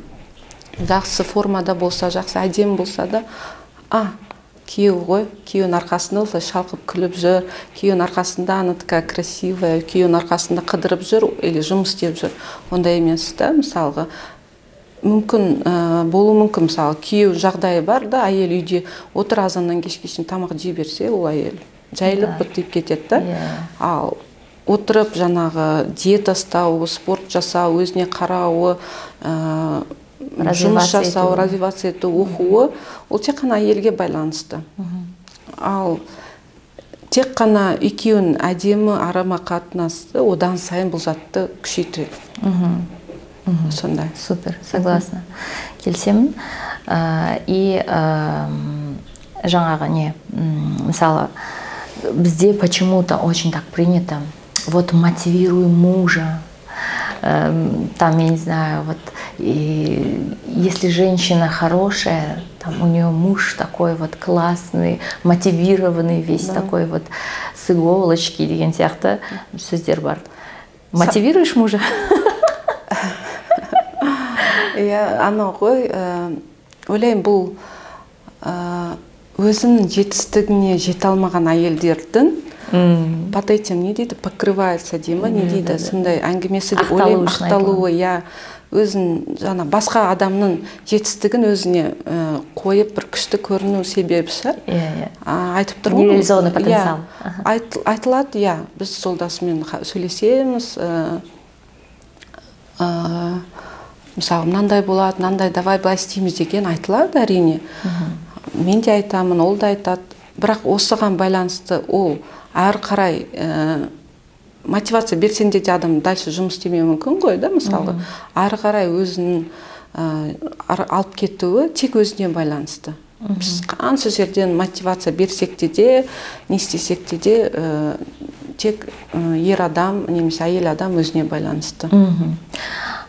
жақсы формада болса, жақсы әдемі болса да, күйеуі ғой, күйеуінің арқасында осылай шалқып күліп жүр, күйеуінің арқасында она такая красивая, күйеуінің арқасында қыдырып жүр, или жұмыс істеп жүр. Ондай емес та, мысалға. Мүмкін болу мүмкін, мысалы, күйеу жағдайы бар да, әйел үйде отыр азаннан кешке шейін тамақ жей берсе, ол әйел жайылып бітіп кетеді да. Ал отырып жаңағы диета ұстауы, спорт жасау, өзіне қарауы, жұмыс жасау, развиваться ету, оқуы, ол тек қана әйелге байланысты. Ал тек қана екеуінің әдемі арама қатынасы одан сайын бұл затты күшейтеді. Сондай. Супер, согласна. Келісемін. И жаңағы не, мысалы, бізде почему-то очень так принято, вот мотивируй мужа, там, я не знаю, вот, и если женщина хорошая, там, у нее муж такой вот классный, мотивированный, весь такой вот с иголочки деген сияқты сөздер бар. Мотивируешь мужа? Анау ғой, ойлаймын, бұл өзінің жетістігіне жете алмаған әйелдердің под этим не дейді, покрывается деймі, не дейді, сондай әңгімесі деп ойлаймын, ақталуы, өзін жаңа басқа адамның жетістігін өзіне қойып бір күшті көріну себебі шығар. Айтып тұрмын. Нереализованный потенциал. Айтылады, біз жолдасымен сөйлесеміз, мысалы, мынандай болады, мынандай давай былай істейміз деген айтылады әрине. Мен де айтамын, ол да айтады. Бірақ осыған байланысты ол әрі қарай мотивация берсенде де адам дальше жұмыс істемеуі мүмкін ғой, да, мысалы. Әрі қарай өзінің алып кетуі тек өзіне байланысты. Біз қанша жерден мотивация берсек де, не істесек де, тек ер адам, немесе әйел адам өзіне байланысты.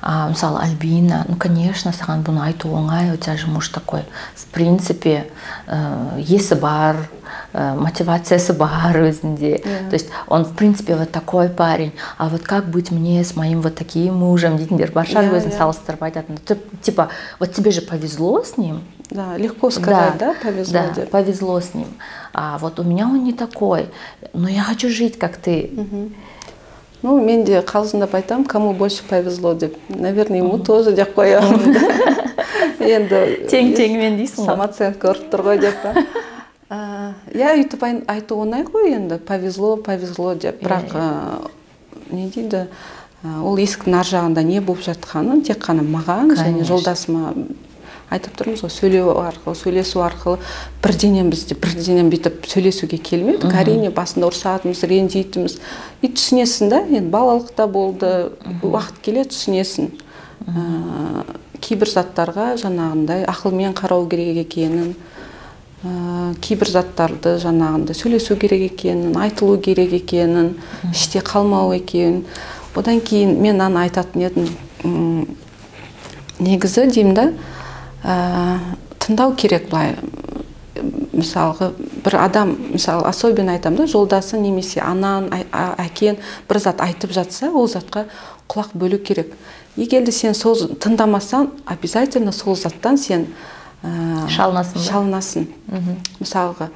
Мысалы, Альбина, ну, конечно, саған бұны айту оңай, у тебя же муж такой, в принципе, есі бар, мотивациясы бар өзінде. То есть он, в принципе, вот такой парень. А вот как быть мне с моим вот таким мужем? Дейтіндер бар шығар өзін салыстырып айтатын. Типа, вот тебе же повезло с ним. Да, легко сказать, да, повезло. Да, повезло с ним. А вот у меня он не такой. Но я хочу жить, как ты. Ну, мен де қалжыңдап айтамын, кому больше повезло деп. Наверное, ему тоже деп қоямын. Енді тең-теңімен дейсің ғой. Самооценка ұрып тұр ғой деп. Үйтіп айту оңай ғой енді, повезло деп. Бірақ не дейді, ол есіктің ар жағында не болып жатқанын тек қана маған және жолдасыма айтып тұрмыз ғой, сөйлесу арқылы бірденен бүйтіп сөйлесуге келмедік. Әрине басында ұрсатымыз, ренжитіміз. И түсінесің да, енді балалықта болды, уақыт келе түсінесің. Кейбір заттарға жаңағындай ақылмен қарау керек екенін, кейбір заттарды жаңағындай сөйлесу керек екенін, айтылу керек екенін, іште қалмау екенін. Одан кейін мен аны айтатын едім, негізі деймін да, тыңдау керек былай. Мысалғы, бір адам, мысалы, особенно айтам да, жолдасы немесе анан, әкен бір зат айтып жатса, ол затқа құлақ бөлу керек. Егерде сен сол тыңдамасаң, обязательно сол заттан сен шалынасың. Мысалға,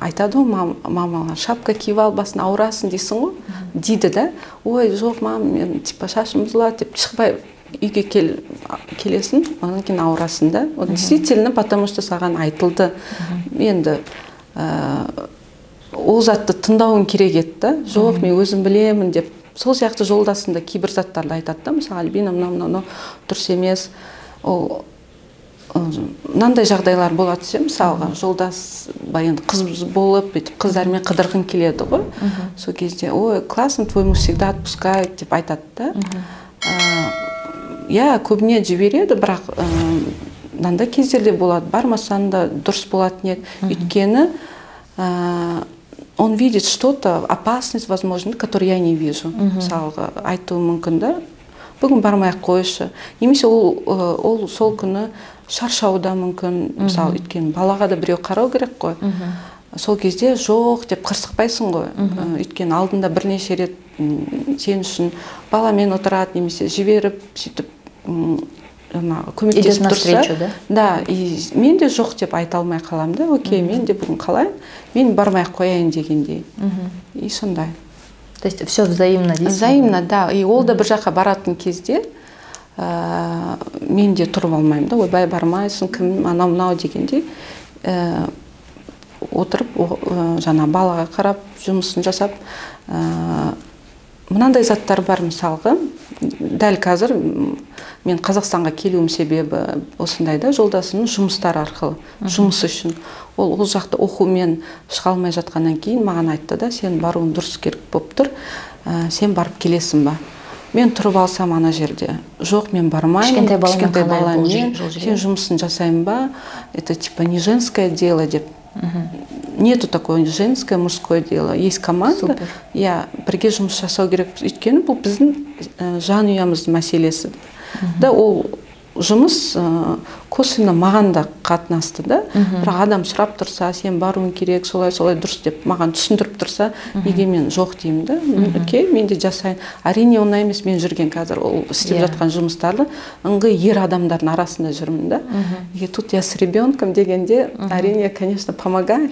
айтады ғой, мамалар, шапка киіп ал, басын ауырасың дейсің ғой, дейді да. Ой, жоқ, мам, мен типа шашым бұзылады деп шықпай үйге келесің, одан кейін ауырасың да. Действительно, потому что саған айтылды. Енді ол затты тыңдауың керек еді. Жоқ, мен өзім білемін деп. Сол сияқты жолдасында кейбір заттарды айтады да. Мысалы, Альбина, мынау дұрыс емес. Мынандай жағдайлар болады ше, мысалға, жолдас енді қыз болып, қыздармен қыдырғың келеді ғой. Сол кезде, ой, классно, твой муж всегда отпускает деп айтады да. Көбіне жібереді, бірақ мынандай кездерде болады, бармасаң да дұрыс болатын еді. Өйткені он видит что-то, опасность, возможно, которую я не вижу. Мысалға айтуы мүмкін да, бүгін бармай-ақ қойшы. Немесе ол сол күні шаршауда мүмкін, мысалы, өйткені балаға да біреу қарау керек қой. Сол кезде жоқ деп қырсықпайсың ғой. Өйткені алдында бірнеше рет сен үшін баламен отырады, немесе жіберіп, сөйтіп көмектесіп тұрса. Да, и мен де жоқ деп айта алмай қалам да, окей, мен де бүгін қалайын, мен бармай-ақ қояйын дегендей. И сондай. То есть все взаимно дейсің? Взаимно, да. И ол да бір жаққа баратын кезде мен де тұрып алмаймын да, ойбай бармайсың, кім, анау-мынау дегенде отырып, жаңа балаға қарап, жұмысын жасап, мынандай заттар бар, мысалға, дәл қазір мен Қазақстанға келуім себебі осындай да, жолдасымның жұмыстар арқылы, жұмыс үшін. Ол жақта оқумен шыға алмай жатқаннан кейін маған айтты да, сен баруың дұрыс керек болып тұр, сен барып келесің ба? Мен тұрып алсам ана жерде, жоқ, мен бармаймын, кішкентай баламен, сен жұмысын жасайын ба? Это типа не женское дело деп. Нету такое женское, мужское дело. Есть команда. Я бірге жұмыс жасау керек. Өйткені бұл біздің жанұямыздың мәселесі. Да, ол жұмыс косвенно маған да қатынасты да. Бірақ адам сұрап тұрса, сен баруың керек, солай дұрыс деп маған түсіндіріп тұрса, неге мен жоқ деймін да. Окей, мен де жасайын. Әрине оңай емес, мен жүрген қазір ол істеп жатқан жұмыстарды ыңғы ер адамдардың арасында жүрмін да. И тут я с ребенком дегенде, әрине, конечно, помогай.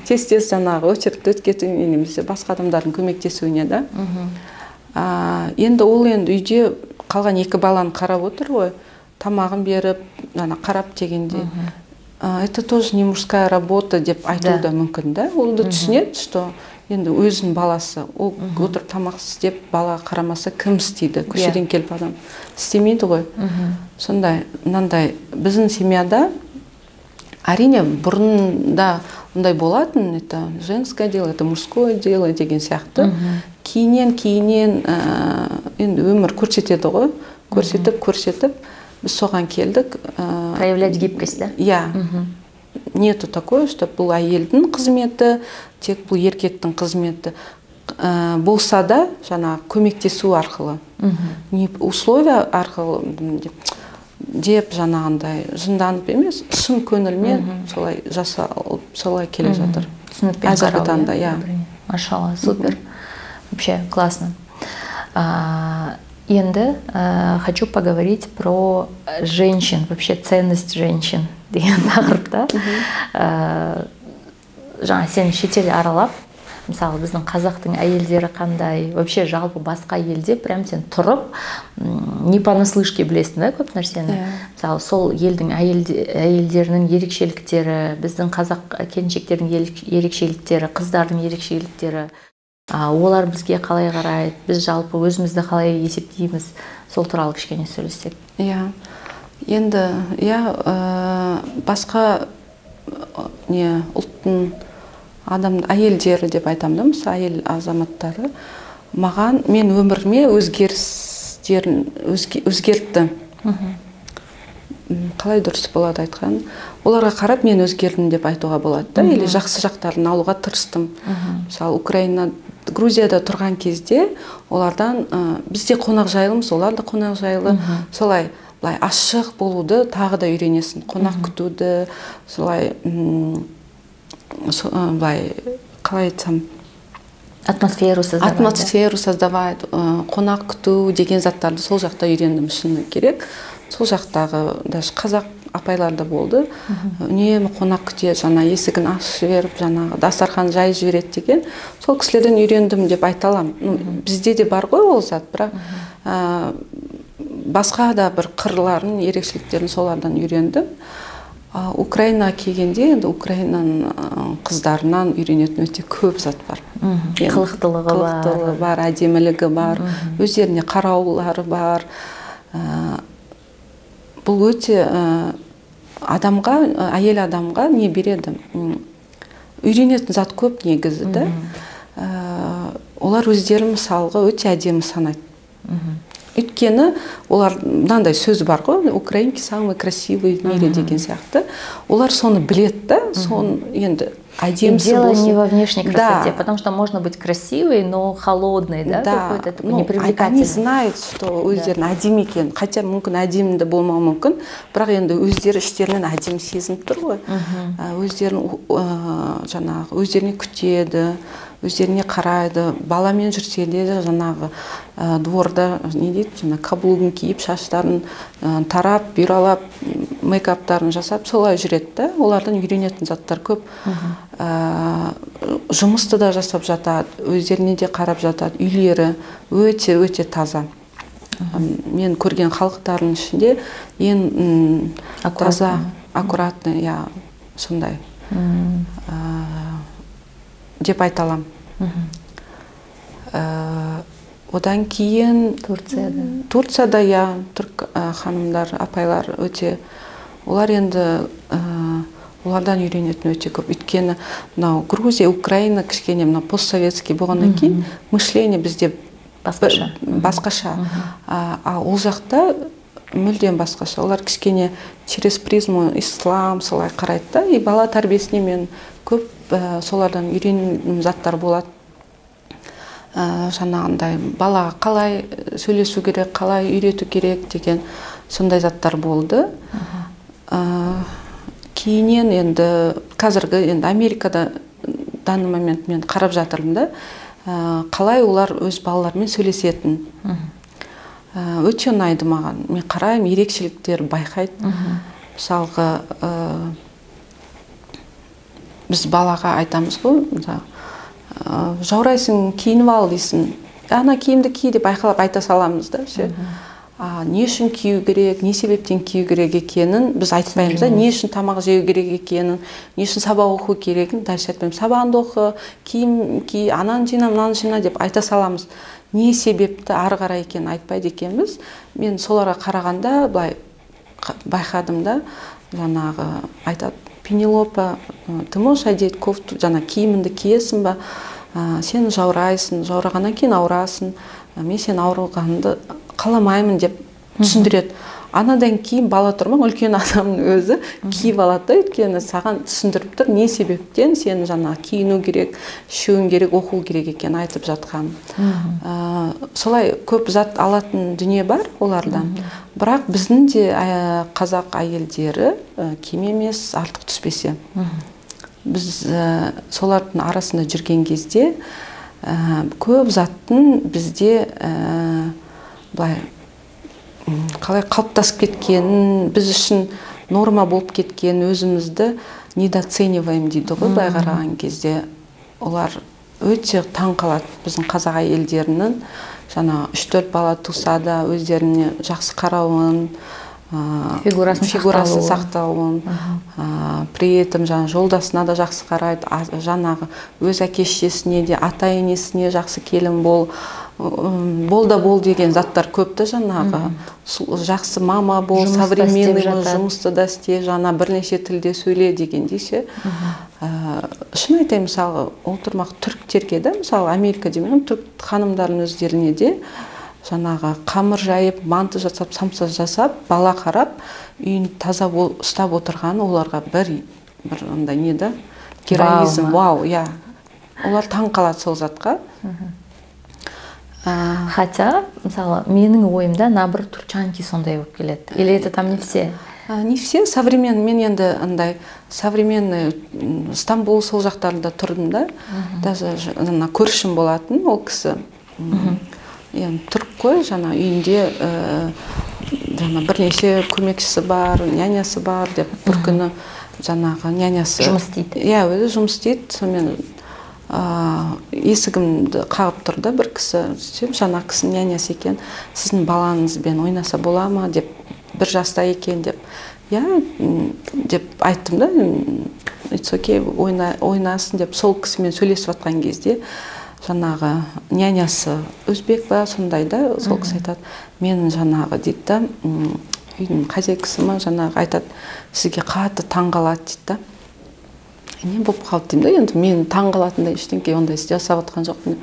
Тез-тез жаңағы очередьті өткетуіне, немесе басқа адамдардың көмектесуіне да. Енді ол үйде қалған екі баланы қарап отыр ғой, тамағын беріп, қарап дегенде. Это тоже не мужская работа деп айту да мүмкін да. Ол да түсінеді, что енді өзінің баласы, ол отырып тамақ істеп, бала қарамаса кім істейді? Көшеден келіп адам істемейді ғой. Сондай, мынандай, біздің семьяда әрине бұрында ондай болатын, это женское дело, это мужское дело деген сияқты. Кейінен енді өмір көрсетеді ғой, көрсетіп, біз соған келдік. Проявлять гибкость, да? Я. Нету такое, что бұл әйелдің қызметі, тек бұл еркектің қызметі. Болса да, жаңа көмектесу арқылы, условия арқылы деп жаңағындай жынданып емес, шын көңілмен солай жасалып, солай келе жатыр. Түсінікпен қарау, я. Машалла, супер. Вообще классно. Енді хочу поговорить про женщин, вообще ценность женщин деген тақырыпта. Жаңа сен шетел аралап, мысалы біздің қазақтың әйелдері қандай, вообще жалпы басқа елде прям сен тұрып, не понаслышке білесің да көп нәрсені. Мысалы сол елдің әйелдерінің ерекшеліктері, біздің қазақ келіншектердің ерекшеліктері, қыздардың ерекшеліктері, олар бізге қалай қарайды, біз жалпы өзімізді қалай есептейміз, сол туралы кішкене сөйлессек. Енді басқа ұлттың әйелдері деп айтамын да, мысалы әйел азаматтары маған, мен өміріме өзгертті. Қалай дұрыс болады айтқан? Оларға қарап мен өзгердім деп айтуға болады да, или жақсы жақтарын алуға тырыстым. Мысалы Украина, Грузияда тұрған кезде олардан бізде қонақ жайлымыз, олар да қонақ жайлы. Солай ашық болуды тағы да үйренесің, қонақ күтуді, солай қалай айтсам, атмосферу создавать, қонақ күту деген заттарды сол жақта үйрендім, шыны керек. Сол жақтағы даже қазақ апайларда болды. Үнемі қонақ күте, жаңа есігін ашып жіберіп, жаңағы дастархан жай жібереді деген. Сол кісілерден үйрендім деп айта аламын. Бізде де бар ғой ол зат, бірақ басқа да бір қырларын, ерекшеліктерін солардан үйрендім. Украина келгенде, енді Украинаның қыздарынан үйренетін өте көп зат бар. Қылықтылығы бар, әдемілігі бар, өздеріне қараулары бар. Бұл өте адамға, әйел адамға не береді? Үйренетін зат көп негізі да. Олар өздері мысалға өте әдемі санайды. Өйткені олар мынандай сөз бар ғой, украинки самые красивые в мире деген сияқты. Олар соны біледі да, соны енді әдемісі дело болсын. не во внешней красоте, Да. потому что можно быть красивой, но холодной, да, какой-то такой непривлекательной. Они знают, что өздерін әдемі екен, хотя мүмкін әдемі де болмауы мүмкін, бірақ енді өздері іштерінен әдемі сезініп тұр ғой. Өздеріне күтеді, өздеріне қарайды, баламен жүрсе де жаңағы дворда не дейді, каблугын киіп, шаштарын тарап, бюралап, мейкаптарын жасап, солай жүреді да. Олардан үйренетін заттар көп. Жұмысты да жасап жатады, өздеріне де қарап жатады, үйлері өте таза. Мен көрген халықтардың ішінде ең таза, аккуратный, сондай деп айта аламын. Одан кейін Турцияда түрк ханымдар, апайлар өте, олар енді олардан үйренетін өте көп. Өйткені Грузия, Украина кішкене постсоветский болғаннан кейін мышление бізде басқаша. Ол жақта мүлдем басқаша. Олар кішкене через призму ислам солай қарайды да, и бала тәрбиесіне мен көп солардан үйренген заттар болады. Жаңағындай балаға қалай сөйлесу керек, қалай үйрету керек деген сондай заттар болды. Кейінен енді қазіргі Америкада данный момент мен қарап жатырмын да, қалай олар өз балалармен сөйлесетін. Өте ұнайды маған. Мен қараймын, ерекшеліктер байқайды. Мысалға, біз балаға айтамыз ғой, жаурайсың, киініп ал дейсің. Ана киімді ки деп байқалап айта саламыз да. Не үшін кию керек, не себептен кию керек екенін біз айтпаймыз да. Не үшін тамақ жеу керек екенін, не үшін сабақ оқу керегін дәл айтпаймыз. Сабағыңды оқы, киім ки, ананы жина, мынаны жина деп айта саламыз. Не себепті ары қарай екенін айтпайды екенбіз. Мен соларға қарағанда былай байқадым да, жаңағы айтады, Пенелопа, ты можешь одеть кофту, жаңа киіміңді киесің ба, сен жаурайсың, жаурағаннан кейін ауырасың, мен сен ауырғанды қаламаймын деп түсіндіреді. Анадан кейін бала тұрмақ, үлкен адамның өзі киіп алады, өйткені саған түсіндіріп тұр, не себептен сен жаңа киіну керек, ішуің керек, оқу керек екен айтып жатқан. Солай көп зат алатын дүние бар олардан. Бірақ біздің де қазақ әйелдері кем емес, артық түспесе. Біз солардың арасында жүрген кезде көп заттың бізде былай қалай қалыптасып кеткенін, біз үшін норма болып кеткен, өзімізді недооцениваем дейді ғой, былай қараған кезде. Олар өте таң қалады біздің қазақ әйелдерінің, жаңа 3-4 бала туса да өздеріне жақсы қарауын, фигурасын сақтауын, при этом жолдасына да жақсы қарайды, жаңағы өз әке-шешесіне де, ата-енесіне жақсы келін бол деген заттар көпті, жаңағы жақсы мама бол, современный жұмысты да істе, жаңа бірнеше тілде сөйле дегендей ше. Шын айтайын, мысалы, ол тұрмақ түріктерге да, мысалы, Америка демеймін, түрік ханымдардың өздеріне де жаңағы қамыр жайып, манты жасап, самса жасап, бала қарап, үйін таза ұстап отырғаны оларға бір андай не да, героизм, вау, олар таң қалады сол затқа. Хотя, мысалы, менің ойымда набір турчанки сондай болып келеді. Или это там не все? Не все, современный, мен енді андай современный Стамбул сол жақтарында тұрдым да, даже көршім болатын ол кісі. Түрік қой, жаңа үйінде бірнеше көмекшісі бар, нянясы бар деп, бір күні жаңағы нянясы жұмыс істейді. Өзі жұмыс істейді, сонымен есігімді қағып тұрды бір кісі, жаңа кісінің нянясы екен, сіздің балаңызбен ойнаса бола ма деп, бір жаста екен деп, деп айттым да, it's okay, ойнасын деп, сол кісімен сөйлесіп жатқан кезде жаңағы нянясы өзбек ба сондай да, сол кісі айтады, мен жаңағы дейді да, үйдің хозяйкасы ма жаңағы айтады, сізге қатты таң қалады дейді да. Не болып қалды деймін да, енді мен таң қалатындай ештеңке ондай жасап отқан жоқпын.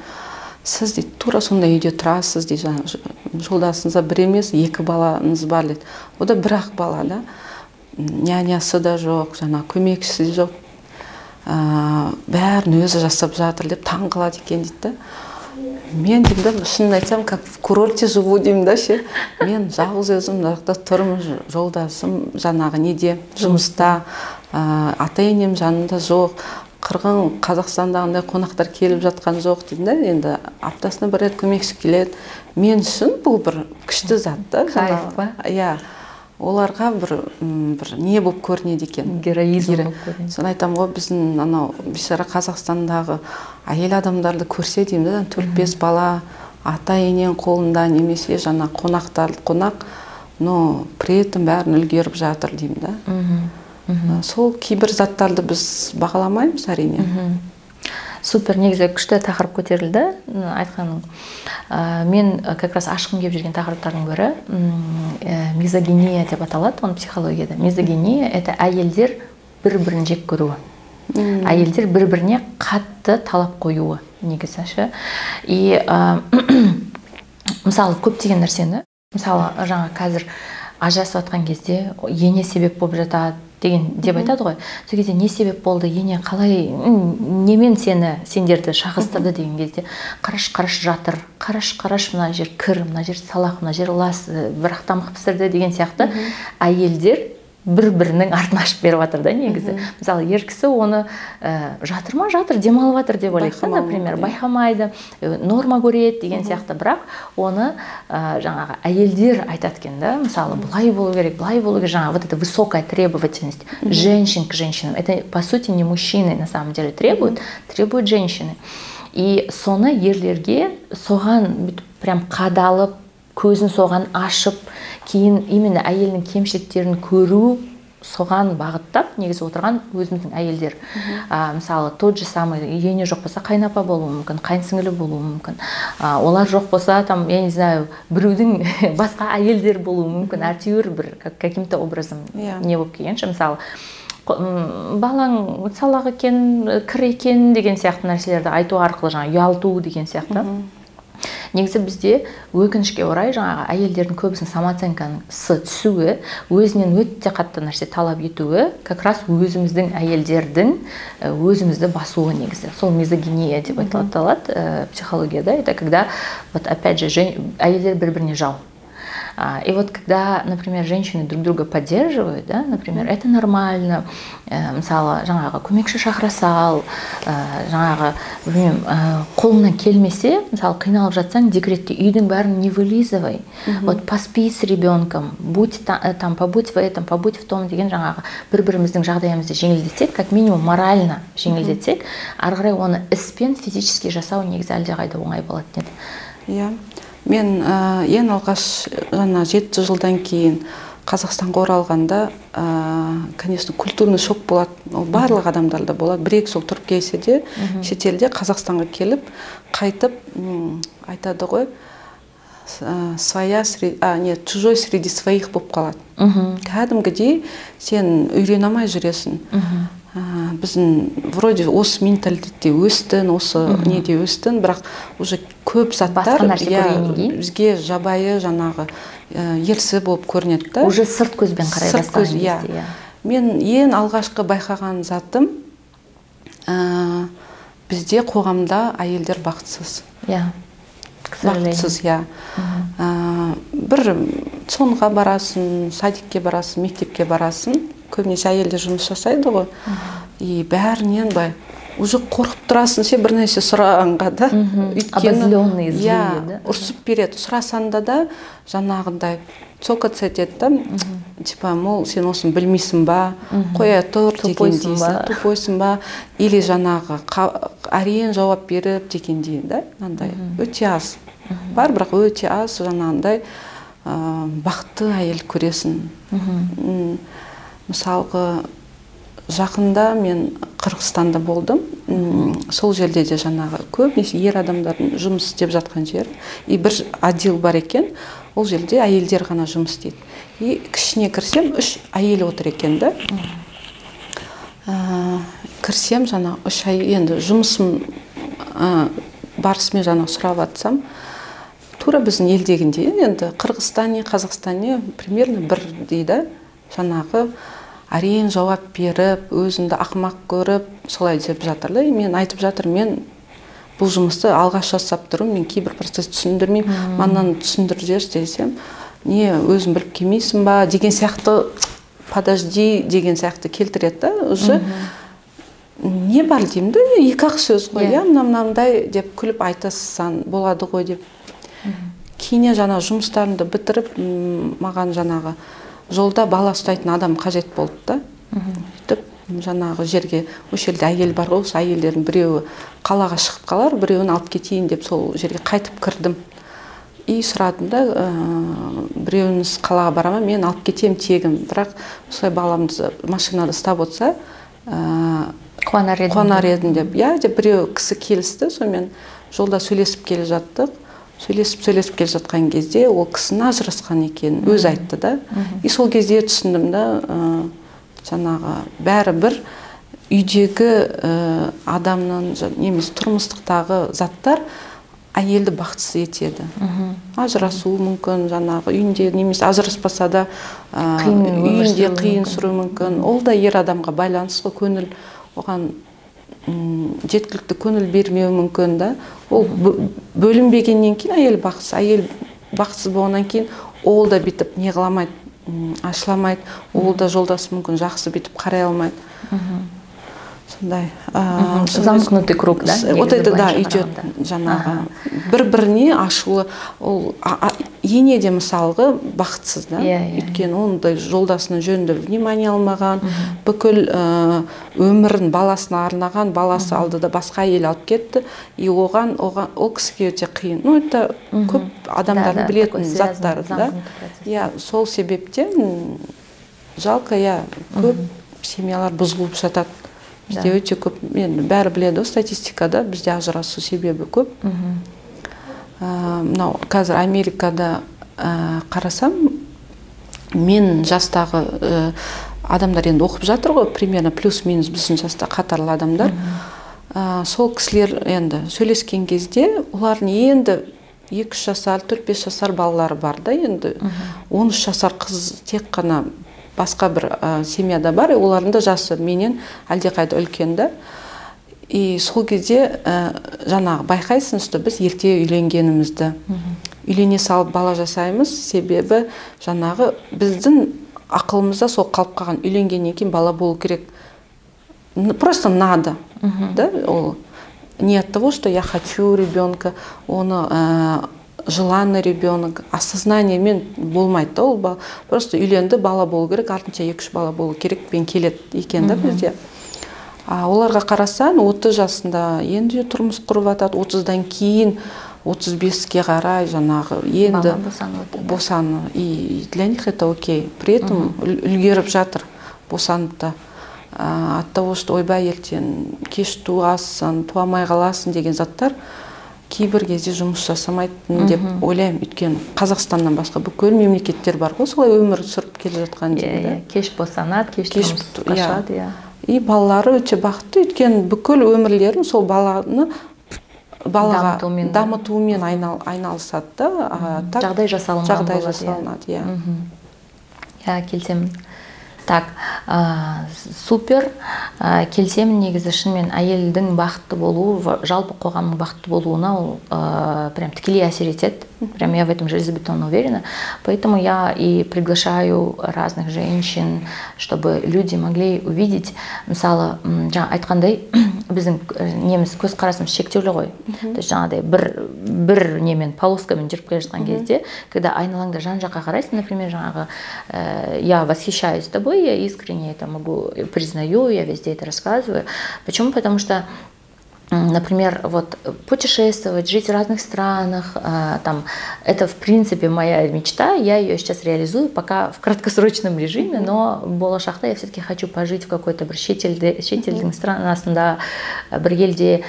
Сіз дейді, тура сондай үйде тұрасыз дейді, жолдасыңызға бір емес, 2 балаңыз бар дейді. О да бір-ақ бала да, нянясы да жоқ, көмекшісі жоқ. бәрін өзі жасап жатыр деп таң қалады екен дейді. Мен деймін, шынын айтсам, как в курорте живу деймін да ше. Мен жалғыз өзім жақта тұрмын, жолдасым жаңағы неде, жұмыста, ата-енем жанында жоқ, қырғын Қазақстандағындай қонақтар келіп жатқан жоқ деймін да. Енді аптасына бір рет көмекші келеді. Мен үшін бұл бір күшті зат да. Кайф па? Иә. Оларға бір не болып көрінеді екен. Героизм болып көрінеді. Соны айтамын ғой, біздің анау бейшара Қазақстандағы әйел адамдарды көрсе деймін да, 4-5 бала ата-енен қолында немесе жаңа қонақ, но при этом бәрін үлгеріп жатыр деймін да. Сол кейбір заттарды біз бағаламаймыз әрине. Супер, негізі күшті тақырып көтерілді айтқаның. Мен как раз ашқым келіп жүрген тақырыптардың бірі мизогиния деп аталады, оны психологияда. Мизогиния — это әйелдер бір-бірін жек көруі. Әйелдер бір-біріне қатты талап қоюы негізі ше. И мысалы көптеген нәрсені, мысалы жаңа қазір ажырасып жатқан кезде ене себеп болып жатады деген деп айтады ғой. Сол кезде не себеп болды, ене қалай, немен сендерді шағыстырды деген кезде қараш жатыр, қараш мына жер кір, мына жер салақ, мына жер лас, бірақ тамақ пісірді деген сияқты әйелдер бір-бірінің артын ашып беріп жатыр да негізі. Мысалы, ер кісі оны жатыр ма, жатыр, демалып жатыр деп ойлайды, например, байқамайды, норма көреді деген сияқты, бірақ оны жаңағы әйелдер айтады екен да, мысалы, бұлай болу керек, жаңағы вот это высокая требовательность женщин к женщинам. Это по сути не мужчины на самом деле требуют женщины. И соны ерлерге соған прям қадалып, көзін соған ашып, кейін именно әйелінің кемшіліктерін көру, соған бағыттап негізі отырған өзіміздің әйелдер. Мысалы, тот же самый ене жоқ болса, қайнапа болуы мүмкін, қайынсіңілі болуы мүмкін. Олар жоқ болса, там, я не знаю, біреудің басқа әйелдер болуы мүмкін, әйтеуір бір каким-то образом не болып келгенше, мысалы, балаң салақ екен, кір екен деген сияқты нәрселерді айту арқылы жаңа ұялту деген сияқты. Негізі бізде өкінішке орай жаңағы әйелдердің көбісінің самооценкасы түсуі, өзінен өте қатты нәрсе талап етуі, как раз өзіміздің әйелдердің өзімізді басуы негізі. Сол мизогиния деп айтылады психологияда. Это когда, вот опять же, әйелдер бір-біріне жау. И вот когда, например, женщины друг друга поддерживают, да, например, это нормально, мысалы, жаңағы көмекші шақыра сал, жаңағы, білмеймін, қолыңнан келмесе, мысалы, қиналып жатсаң, декретте үйдің бәрін не вылизывай, вот поспи с ребенком, будь там, побудь в этом, побудь в том деген жаңағы бір-біріміздің жағдайымызды жеңілдетсек, как минимум морально жеңілдетсек, ары қарай оны іспен физически жасау негізі әлдеқайда оңай болады деді. Иә. Мен ең алғаш 7 жылдан кейін Қазақстанға оралғанда, конечно, культурный шок болады. Барлық адамдарда болады. Бір-екі жыл тұрып келсе де, шетелде Қазақстанға келіп, қайтып айтады ғой, чужой среди своих болып қалады. Кәдімгідей сен үйрене алмай жүресің. Біздің вроде осы менталитетте өстін, осы неде өстін, бірақ уже көп заттар бізге жабайы жаңағы ерсі болып көрінеді да. Уже сырт көзбен қарай бастаған кезде. Мен ең алғашқы байқаған затым, бізде қоғамда әйелдер бақытсыз. Бақытсыз, бір сонға барасын, садикке барасын, мектепке барасын, көбінесе әйелдер жұмыс жасайды ғой. И бәрінен уже қорқып тұрасың, сен бір нәрсе сұрағанға да. Обозленный злые, да? Ұрсып береді. Сұрасанда да жаңағындай цокаться етеді да. Типа, мол, сен осыны білмейсің ба, қоя тұр дегендей, тупойсың ба, или жаңағы әрең жауап беріп дегендей, да? Өте аз. Бар, бірақ өте аз жаңағындай бақытты әйел көресің. Мысалғы, жақында мен Қырғызстанда болдым. Сол жерде де жаңағы көбінесе ер адамдардың жұмыс істеп жатқан жер. И бір отдел бар екен, ол жерде әйелдер ғана жұмыс істейді. И кішіне кірсем, 3 әйел отыр екен да. Кірсем, жаңағы 3 әйел, енді жұмысым барысымен жаңағы сұрап атсам, тура біздің елдегінде, енді Қырғызстане, Қазақстане примерно бір дейді, жаңағы әрең жауап беріп, өзімді ақымақ көріп, солай деп жатыр да. Мен айтып жатыр, мен бұл жұмысты алғаш жасап тұрмын, мен кейбір процесс түсіндірмеймін, маннан түсіндір жерші десем, не өзің біліп келмейсің ба деген сияқты, подожди деген сияқты келтіреді да, уже не бар деймін да, екі-ақ сөз ғой, мынандай деп күліп айтасың болады ғой деп. Кейінен жаңа жұмыстарымды бітіріп, маған жаңағы жолда бала ұстайтын адам қажет болды да. Жаңағы жерге, осы жерде әйел бар ғой, осы әйелдердің біреуі қалаға шығып қалар, біреуін алып кетейін деп сол жерге қайтып кірдім. И сұрадым да, біреуіңіз қалаға барама, мен алып кетем тегім. Бірақ осылай баламды машинада ұстап отса, қуанар едім деп. Деп біреу кісі келісті, сонымен жолда сөйлесіп келе жаттық. Сөйлесіп келе жатқан кезде ол кісіні ажырасқан екен, өз айтты да. И сол кезде түсіндім да, жаңағы бәрі бір үйдегі адамның немесе тұрмыстықтағы заттар әйелді бақытсыз етеді. Ажырасуы мүмкін, жаңағы үйінде немесе ажыраспаса да үйінде қиын сүру мүмкін. Ол да ер адамға байланысты, көңіл оған жеткілікті көңіл бермеуі мүмкін да. Ол бөлінбегеннен кейін әйел бақытсыз болғаннан кейін ол да бітіп не қыламайды, ашыламайды, ол да жолдасы мүмкін жақсы бітіп қарай алмайды. Сондай. Замкнутый круг, да? Вот это, да, идет жаңағы. Бір-біріне ашулы. Ол ене де мысалғы бақытсыз, да? Өйткені ондай жолдасының жөнінде внимание алмаған, бүкіл өмірін баласына арнаған, баласы алдыда басқа әйел алып кетті. И оған ол кісіге өте қиын. Ну, это көп адамдардың білетін заттары, да? Сол себептен жалко, көп семьялар бұзылып жатады. Бізде өте көп, бәрі біледі, статистикада бізде ажырасу себебі көп. Мынау қазір Америкада қарасам, мен жастағы адамдар енді оқып жатыр ғой, примерно плюс-минус біздің жаста қатарлы адамдар. Сол кісілер енді сөйлескен кезде, олардың енді 2 жасар, 4-5 жасар балалары бар да, енді 13 жасар қыз тек қана басқа бір семьяда бар, олардың да жасы менен әлдеқайда үлкен да. И сол кезде жаңағы байқайсың, что біз ерте үйленгенімізді. Үйлене салып бала жасаймыз, себебі жаңағы біздің ақылымызда сол қалып қалған, үйленгеннен кейін бала болу керек. Просто надо. Ол не от того, что я хочу ребенка, оны желанный ребенок, осознаниемен болмайды. Ол просто үйленді, бала болу керек, артынша 2-3 бала болу керек пен келеді екен да бізде. Оларға қарасан 30 жасында енді тұрмыс құрып жатады, 30-дан кейін 35-ке қарай жаңағы енді босану. И для них это окей. При этом үлгеріп жатыр босанып та. От того, что ойбай ертең кеш туасың, туамай қаласың деген заттар кейбір кезде жұмыс жасамайтын деп ойлаймын. Өйткені Қазақстаннан басқа бүкіл мемлекеттер бар ғой, солай өмір сүріп келе жатқан дейді. Кеш босанады, кеш тұрмысқа шығады. И балалары өте бақытты, өйткені бүкіл өмірлерін сол баланы дамытумен айналысады да. Жағдай жасалынады. Келсемін. Так, супер. Келсемін, негізі шынымен әйелдің бақытты болуы, жалпы қоғамның бақытты болуына ол прям тікелей әсер етеді. Прям я в этом железобетонно уверена. Поэтому я и приглашаю разных женщин, чтобы люди могли увидеть, мысалы, жаңа айтқандай, біздің неміз көз қарасымыз шектеулі ғой. То есть жаңағыдай бір немен, полоскамен жүріп келе жатқан кезде, когда айналаңда жан-жаққа қарайсың, например, жаңағы я восхищаюсь тобой, я искренне это могу, признаю, я везде это рассказываю. Почему? Потому что, например, вот путешествовать, жить в разных странах, там, это в принципе моя мечта, я ее сейчас реализую пока в краткосрочном режиме, но болашақта я все-таки хочу пожить в какой-то бір шетелдің странасында, бір елде,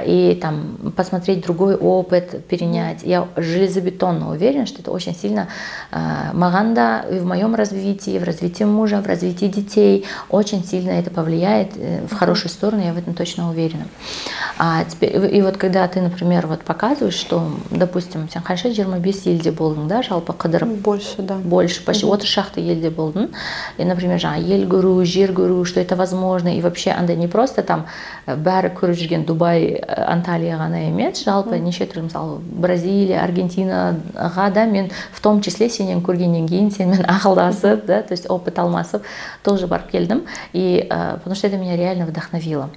и там посмотреть другой опыт, перенять. Я железобетонно уверена, что это очень сильно маған да и в моем развитии, в развитии мужа, в развитии детей очень сильно это повлияет в хорошую сторону, я в этом точно уверена. И вот когда ты, например, вот показываешь, что, допустим, сен қанша 25 елде болдың да, жалпы қыдырып? Больше, да. Больше, почти 30 шақты елде болдың. И, например, ел көру, жер көру, что это возможно. И вообще, андай не просто там бәрі көріп жүрген Дубай, Анталия ғана емес, жалпы неше түрлі, мысалы, Бразилия, Аргентинаға да мен в том числе сенен көргеннен кейін сенімен ақылдасып, да, то есть опыт алмасып, тоже барып келдім. И потому что это меня реально вдохновило.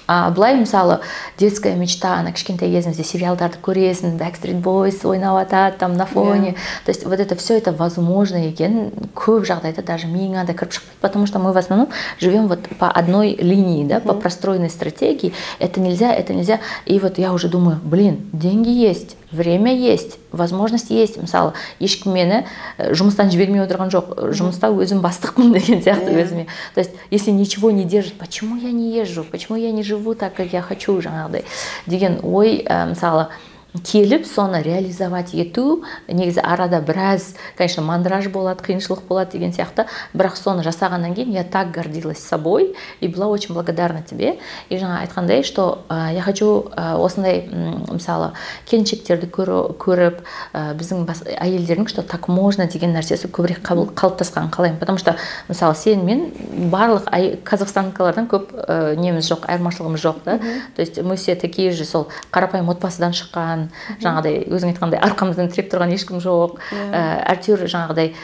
Былай мысалы детская мечта, ана кішкентай кезімізде сериалдарды көресің, Backstreet Boys ойнап атады там на фоне. То есть вот это все это возможно екен, көп жағдайда даже миыңа да кіріп шықпайды, потому что мы в основном живем вот по одной линии, да, по простроенной стратегии. Это нельзя, это нельзя. И вот я уже думаю, блин, деньги есть, время есть, возможность есть. Мысалы, ешкім мені жұмыстан жібермей отырған жоқ, жұмыста өзім бастықпын деген сияқты өзіме. То есть, если ничего не держит, почему я не езжу, почему я не живу так, как я хочу, жаңағыдай деген ой, мысалы, келіп соны реализовать ету, негізі арада біраз, конечно, мандраж болады, қиыншылық болады деген сияқты, бірақ соны жасағаннан кейін я так гордилась собой и была очень благодарна тебе. И жаңа айтқандай, что я хочу осындай, мысалы, келіншектерді көріп, біздің әйелдердің, что так можно деген нәрсесі көбірек қалыптасқанын қалаймын. Потому что, мысалы, сен мен барлық қазақстандықлардан көп неміз жоқ, айырмашылығымыз жоқ, да? То есть мы все такие же, сол қарапайым отбасыдан шыққан, жаңағыдай өзің айтқандай арқамыздан тіреп тұрған ешкім жоқ. Әйтеуір жаңағыдай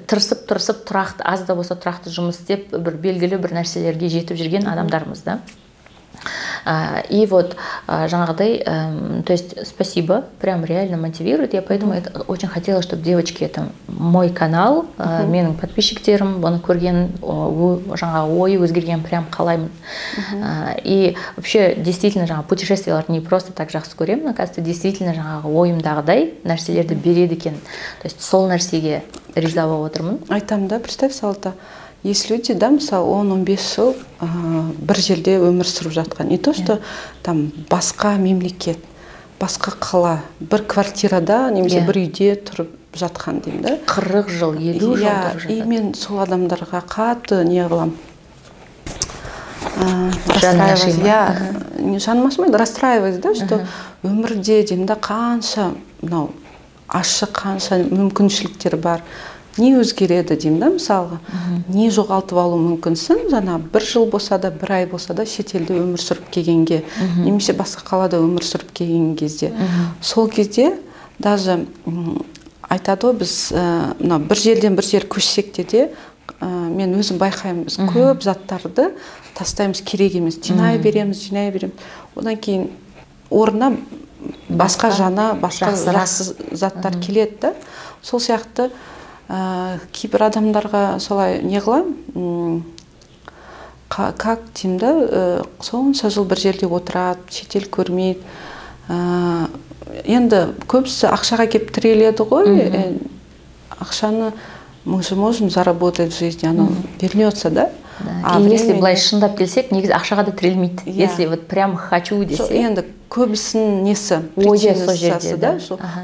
тырысып тұрақты, аз да болса тұрақты жұмыс істеп, бір белгілі бір нәрселерге жетіп жүрген адамдармыз, да. И вот жаңағыдай, то есть спасибо, прям реально мотивирует. Я поэтому очень хотела, чтобы девочки, это мой канал, менің подписчиктерім, бұны көрген, жаңа ой өзгерген прям қалаймын. И вообще действительно жаңа путешествияларды не просто так жақсы көремін, оказывается, действительно жаңағы ойымдағыдай нәрселерді береді екен. То есть сол нәрсеге риза болып отырмын. Айтам да, представь, Салта, есть люди, да, мысалы 10-15 жыл бір жерде өмір сүріп жатқан. И то, что там басқа мемлекет, басқа қала, бір квартирада, немесе бір үйде тұрып жатқан деймін, да? 40 жыл, 50 жыл тұрып жатады. И мен сол адамдарға қатты не қылам. Жаным ашымайды, расстраиваюсь, да, что өмірде деймін да, қанша ашық, қанша мүмкіншіліктер бар. Не өзгереді деймін да, мысалға, не жоғалтып алу мүмкінсің, жаңа бір жыл болса да, бір ай болса да шетелде өмір сүріп келгенге, немесе басқа қалада өмір сүріп келген кезде. Сол кезде даже айтады ғой, біз бір жерден бір жер көшсек де, мен өзім байқаймын, біз көп заттарды тастаймыз, керек емес, жинай береміз. Одан кейін орнына басқа жана, басқа жақсы заттар келеді да. Сол сияқты кейбір адамдарға солай не қылам, как деймін да, сонша жыл бір жерде отырады, шетел көрмейді. Енді көбісі ақшаға кеп тіреледі ғой, ақшаны мы же можем заработать в жизни, оно вернется, да? И если былай шындап келсек, негізі ақшаға да тірелмейді. Если вот прям хочу десе. Енді көбісінің несі, причинасы, да?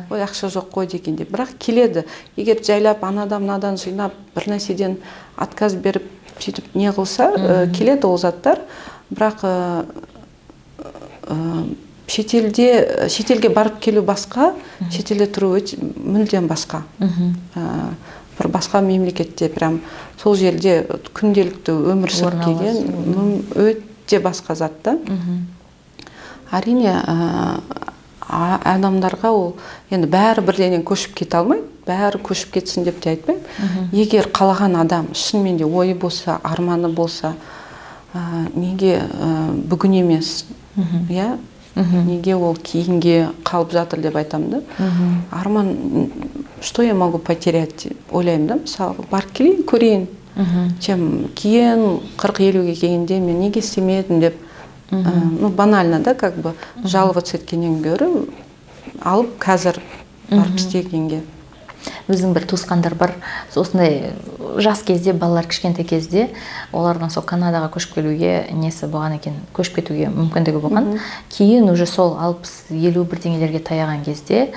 Ой, ақша жоқ қой дегенде. Бірақ келеді. Егер жайлап анадан жинап, бір нәрседен отказ беріп, сөйтіп не қылса, келеді ол заттар. Бірақ шетелге барып келу басқа, шетелде тұру мүлдем басқа. Бір басқа мемлекетте, прям сол жерде күнделікті өмір сүріп келген өте басқа затта. Әрине, адамдарға ол енді бәрі бірден көшіп кете алмайды, бәрі көшіп кетсін деп те айтпаймын. Егер қалаған адам шынымен де ойы болса, арманы болса, неге бүгін емес, неге ол кейінге қалып жатыр деп айтамын да. Арман, что я могу потерять, ойлаймын да, мысалы, барып келейін, көрейін. Чем кейін 40-50-ге келгенде мен неге істемедім деп, банально да, как бы жаловаться еткеннен гөрі алып қазір барып істегенге. Біздің бір туысқандар бар, осындай жас кезде, балалар кішкентай кезде, олардың сол Канадаға көшіп келуге несі болған екен, көшіп кетуге мүмкіндігі болған. Кейін уже сол 60-50 бірдеңелерге таяған кезде,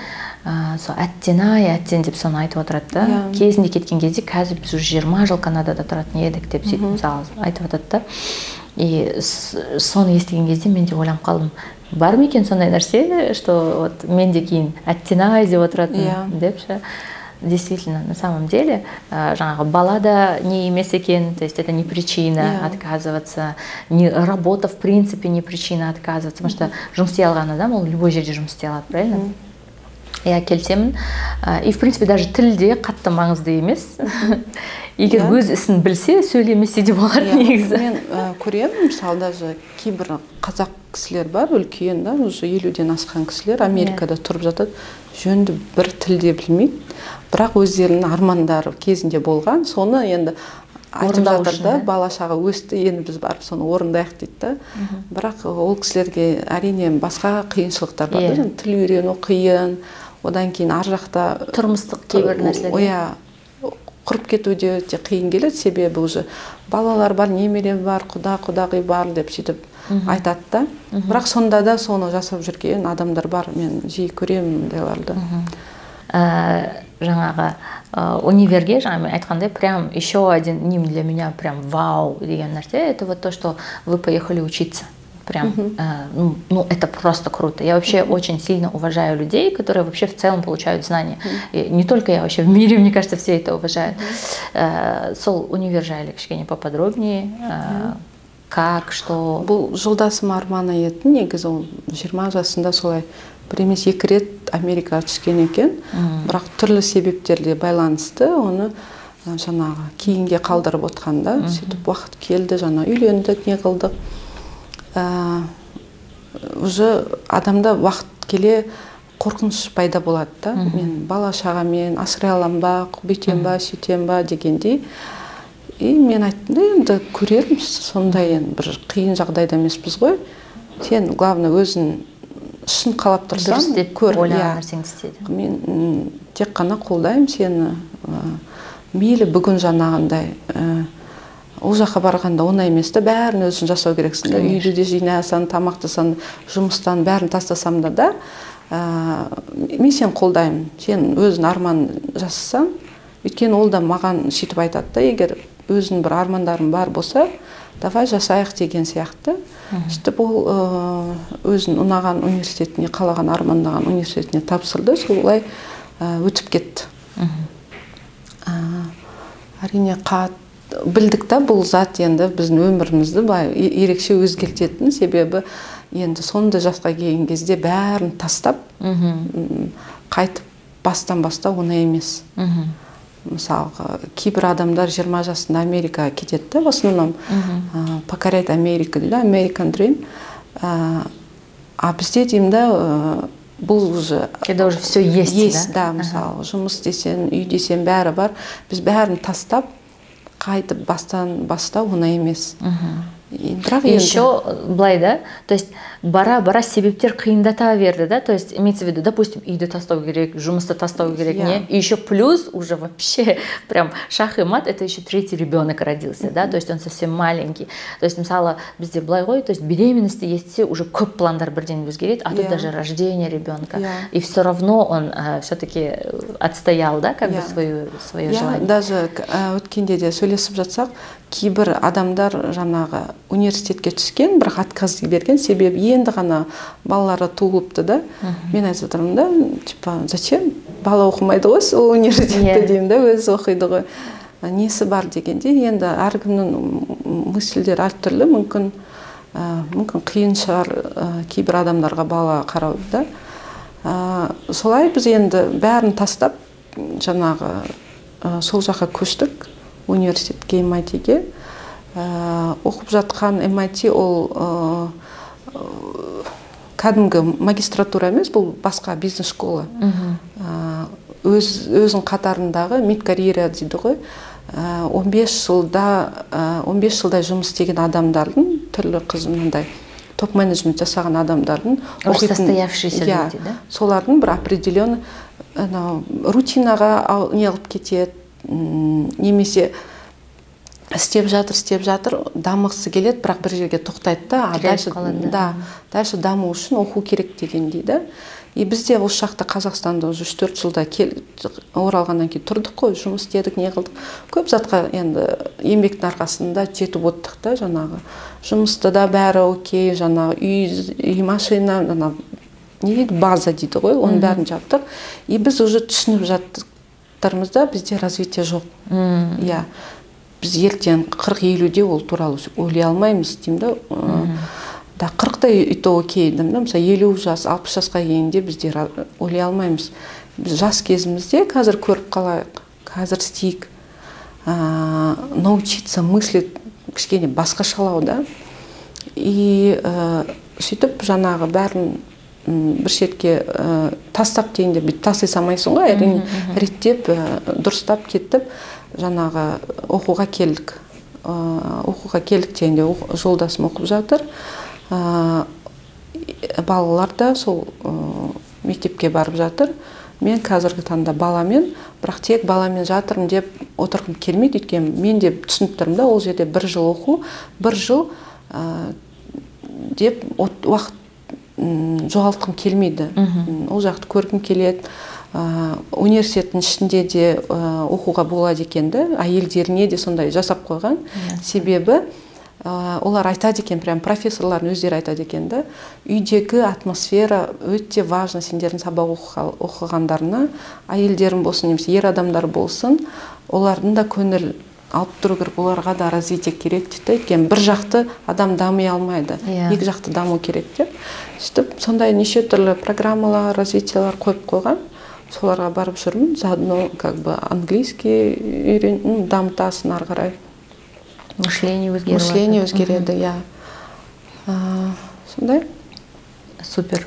сол әттен деп соны айтып отырады да. Кезінде кеткен кезде, қазір біз уже 20 жыл Канадада тұратын едік деп сөйтіп мысалы айтып отырады да. И соны естіген кезде мен де ойланып қалдым, бар ма екен сондай нәрсе, что вот мен де кейін әттенай деп отыратын депші. Действительно, на самом деле, жаңағы бала да не емес екен, то есть это не причина отказываться, не работа в принципе не причина отказываться, потому что жұмыс істей алған адам, ол любой жерде жұмыс істей алады, правильно? Я келісемін. И в принципе даже тілде қатты маңызды емес. Егер өз ісін білсе, сөйлемесе де болар негізі. Мен көремін, мысалы даже кейбір қазақ кісілер бар, үлкен, да, уже 50-ден асқан кісілер Америкада тұрып жатады, жөнді бір тілде білмейді, бірақ өздерінің армандары кезінде болған, соны енді айтып жатыр да, бала шаға өсті, енді біз барып соны орындайық дейді да. Бірақ ол кісілерге әрине басқа қиыншылықтар бар да, тіл үйрену қиын, одан кейін ар жақта тұрмыстық кейбір нәрселер. Құрып кетуде өте қиын келеді, себебі уже балалар бар, немере бар, құда-құдағи бар деп сөйтіп айтады да. Бірақ сонда да соны жасап жүрген адамдар бар, мен жиі көремін ондайларды. Жаңағы универге, жаңа мен айтқандай, прям еще один ним для меня прям вау деген нәрсе, это вот то, что вы поехали учиться. Прям, ну, это просто круто. Я вообще очень сильно уважаю людей, которые вообще в целом получают знания. И не только я, вообще в мире, мне кажется, все это уважают. Сол универ жайлы кішкене поподробнее. Как, что... Бұл жылдасым арманы еді, негізі ол 20 жасында солай бір емес 2 рет Америкаға түскен екен. Бірақ түрлі себептерге байланысты оны жаңағы кейінге қалдырып отқанда, сөйтіп уақыт келді, жаңа үйлендік, не қылдық. Уже адамда уақыт келе қорқыныш пайда болады да. Мен бала шағамен асырай алам ба, бүйтем ба, сөйтем ба дегендей. И мен айттым да, енді көрерміз, сондай енді бір қиын жағдайда емеспіз ғой. Сен главное өзің шын қалап тұрсаң, көр. Мен тек қана қолдаймын сені. Мейлі бүгін жаңағындай ол жаққа барғанда оңай емес та, бәрін өзің жасау керексің да. Үйді де жинасаң, тамақтасаң, жұмыстан бәрін тастасам да, мен сен қолдаймын. Сен өзің арман жасасаң, өйткені ол да маған сөйтіп айтады да, егер өзің бір армандарың бар болса, давай жасайық деген сияқты. Сөйтіп ол өзін ұнаған университетіне, қалаған армандаған университетіне тапсырды, солай өтіп кетті. Әрине білдік та, бұл зат енді біздің өмірімізді ерекше өзгертетін, себебі енді сонда жасқа келген кезде бәрін тастап, қайтып бастан оңай емес. Мысалға, кейбір адамдар 20 жасында Америкаға кетеді, в основном покорять Америку, American Dream. А бізде деймді, бұл уже... Когда уже все есть, да? Мысалы, жұмыс десен, үй десен бәрі бар. Біз бәрін тастап, қайтып бастан оңай емес. Еще былай да, то есть бара себептер қиындата берді да, то есть имеется в виду, допустим, үйді тастау керек, жұмысты тастау керек, не? И еще плюс уже вообще прям шах и мат, это еще 3-й ребенок родился, да, то есть он совсем маленький. То есть мысалы бізде былай ғой, то есть беременности естісе уже көп пландар бірден өзгереді, а тут даже рождение ребенка. И все равно он все-таки отстоял, да, как бы свое желание. Даже өткенде де сөйлесіп жатсақ, кейбір адамдар жаңағы университетке түскен, бірақ отказ берген, себебі енді ғана балалары туылыпты да. Мен айтып отырмын да, типа, зачем? Бала оқымайды ғой, ол университетте деймін да, өзі оқиды ғой. Несі бар дегенде, енді әркімнің мысльдер әртүрлі, мүмкін қиын шығар кейбір адамдарға бала қарауды да. Солай біз енді бәрін тастап, жаңағы сол жаққа көштік, университетке, MIT-ге. Оқып жатқан MIT ол кәдімгі магистратура емес, бұл басқа бизнес школа. Өзің қатарындағы мид-карьера дейді ғой. 15 жылдай жұмыс істеген адамдардың, түрлі қызымындай топ-менеджмент жасаған адамдардың, состоявшиеся люди, да? Солардың бір определен рутинаға неғып кетеді, немесе істеп жатыр, дамығысы келеді, бірақ бір жерге тоқтайды да, дальше даму үшін оқу керек дегендей да. И бізде осы жақта Қазақстанда уже 3-4 жылда оралғаннан кейін тұрдық қой, жұмыс істедік, не қылдық. Көп затқа енді еңбектің арқасында жетіп отырдық та, жаңағы жұмысты да бәрі окей, жаңағы үй машина, не дейді, база дейді ғой, оның бәрін жаптық. И біз уже түсініп жаттырмыз да, бізде развитие жоқ. Иә, біз ертең 40-50-де ол туралы ойлай алмаймыз деймін да. Да 40-та и то окей деймін да, мысалы 50 жас, 60 жасқа келгенде бізде ойлай алмаймыз. Біз жас кезімізде қазір көріп қалайық, қазір істейік, научиться мыслить кішкене басқашалау да. И сөйтіп жаңағы бәрін бір шетке тастап дегенде бүйтіп тастай салмайсың ғой, әрине реттеп, дұрыстап кеттіп, жаңағы оқуға келдік. Оқуға келдік дегенде жолдасым оқып жатыр. Балалар да сол мектепке барып жатыр. Мен қазіргі таңда баламен, бірақ тек баламен жатырмын деп отырғым келмейді, өйткені мен де түсініп тұрмын да, ол жерде 1 жыл оқу, 1 жыл деп уақыт жоғалтқым келмейді. Ол жақты көргім келеді. Университеттің ішінде де оқуға болады екенді, әйелдеріне де сондай жасап қойған. Себебі олар айтады екен, прям профессорлардың өздері айтады екен да, үйдегі атмосфера өте важно сендердің сабақ оқығандарына, әйелдерің болсын, немесе ер адамдар болсын, олардың да көңіл алып тұру керек, оларға да развитие керек дейді. Өйткені бір жақты адам дами алмайды, екі жақты даму керек деп. Сөйтіп сондай неше түрлі программалар, развитиелар қойып қойған. Соларға барып жүрмін, заодно как бы английский дамытасын ары қарай. Мышление өзгереді. Мышление өзгереді, иә. Сондай. Супер.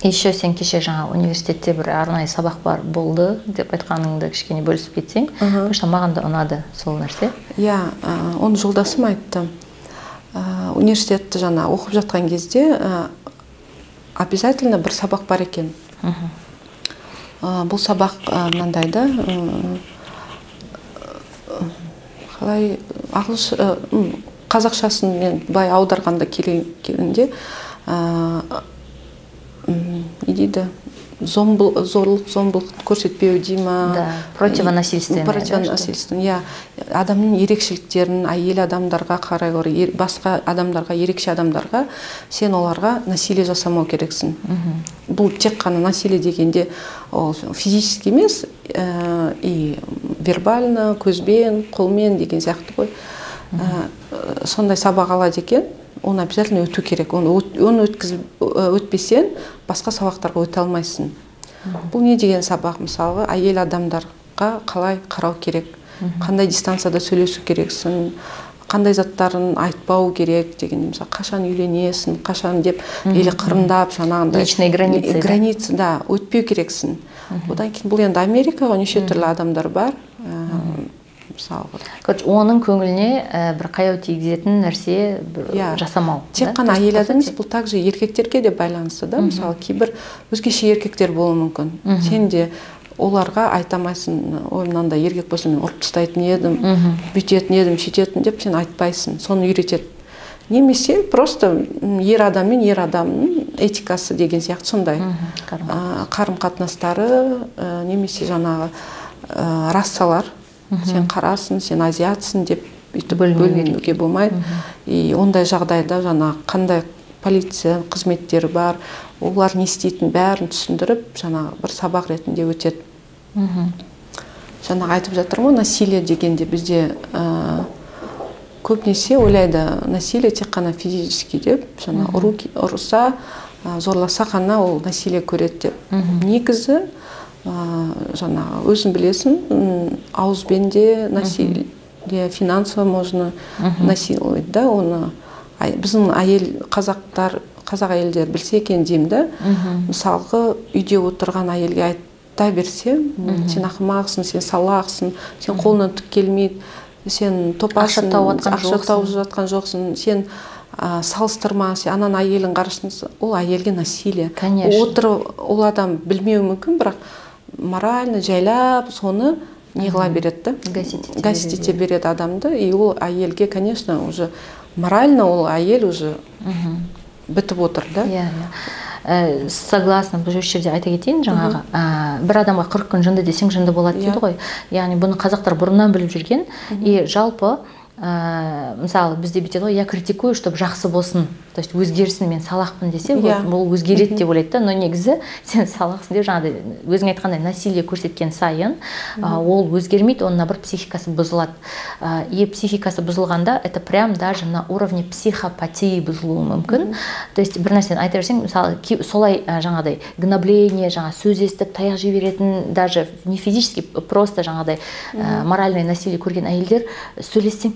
Еще сен кеше жаңа университетте бір арнайы сабақ бар болды деп айтқаныңды кішкене бөлісіп кетсең, потому что маған да ұнады сол нәрсе. Иә, оны жолдасым айтты. Университетті жаңа оқып жатқан кезде обязательно бір сабақ бар екен. Бұл сабақ мынандайды, қалай қазақшасын мен былай аударғанда келгенде не дейді, зорлық көрсетпеу дей ма, противонасильственный, иә, адамның ерекшеліктерін әйел адамдарға қарай гөрі басқа адамдарға, ерекше адамдарға сен оларға насилие жасамау керексің. Бұл тек қана насилие дегенде ол физически емес, и вербально, көзбен, қолмен деген сияқты ғой. Сондай сабақ алады екен, оны обязательно өту керек. Оны өтпесен, басқа сабақтарға өте алмайсың. Бұл не деген сабақ? Мысалға, әйел адамдарға қалай қарау керек, қандай дистанцияда сөйлесу керексің, қандай заттарын айтпау керек деген, мысалы, қашан үйленесің, қашан деп, или қырындап, жаңағындай. Личные границы. Границы, да, өтпеу керексің. Одан кейін бұл енді Америкаға неше түрлі адамдар бар. Оның көңіліне бір қаяу тигізетін нәрсе жасамау. Тек қана әйел адам емес, бұл также еркектерге де байланысты да. Мысалы, кейбір өзгеше еркектер болуы мүмкін. Сен де оларға айтамайсың, ой, мынандай еркек болса мен ұрып тастайтын едім, бүйтетін едім, сөйтетін деп сен айтпайсың. Соны үйретеді. Немесе просто ер адам мен ер адамның этикасы деген сияқты сондай. Қарым-қатынастары, немесе жаңағы рассалар. Сен қарасың, сен азиатсың деп бөлінуге болмайды. И ондай жағдайда жаңа қандай полиция қызметтері бар, олар не істейтін бәрін түсіндіріп, жаңа бір сабақ ретінде өтеді. Жаңа айтып жатырмын, насилие дегенде бізде көбінесе ойлайды, насилие тек қана физически деп, жаңа ұрса, зорласа қана ол насилие көреді деп. Негізі жаңа өзің білесің, ауызбен де насилие, финансово можно насиловать, да, оны біздің қазақ әйелдер білсе екен деймін да. Мысалғы, үйде отырған әйелге айта берсе, сен ақымақсың, сен салақсың, сен қолынан түк келмейді, сен топасың, ақша тауып жатқан жоқсың, сен салыстырма, сен анан әйелін қарашыңыз, ол әйелге насилие. Отырып, ол адам білмеуі мүмкін, бірақ морально жайлап соны неғыла береді, гасить ете береді адамды, и ол әйелге, конечно, уже морально ол әйел уже бітіп отыр, да? согласна, бұл жерде айта кетейін жаңағы бір адамға 40 күн жынды десең жынды болады дейді ғой. Яғни бұны қазақтар бұрыннан біліп жүрген. И жалпы мысалы бізде бүйтеді ғой, я критикую, чтобы жақсы болсын, то есть өзгерсін, мен салақпын десе, бұл өзгереді деп ойлайды да, но негізі сен салақсың деп жаңағыдай өзің айтқандай насилие көрсеткен сайын ол өзгермейді, оның наоборот психикасы бұзылады. И психикасы бұзылғанда это прям даже на уровне психопатии бұзылуы мүмкін. То есть бір нәрсені айта берсең, мысалы солай жаңағыдай гнобление, жаңа сөз естіп таяқ жей беретін, даже не физически, просто жаңағыдай моральное насилие көрген әйелдер сөйлессең,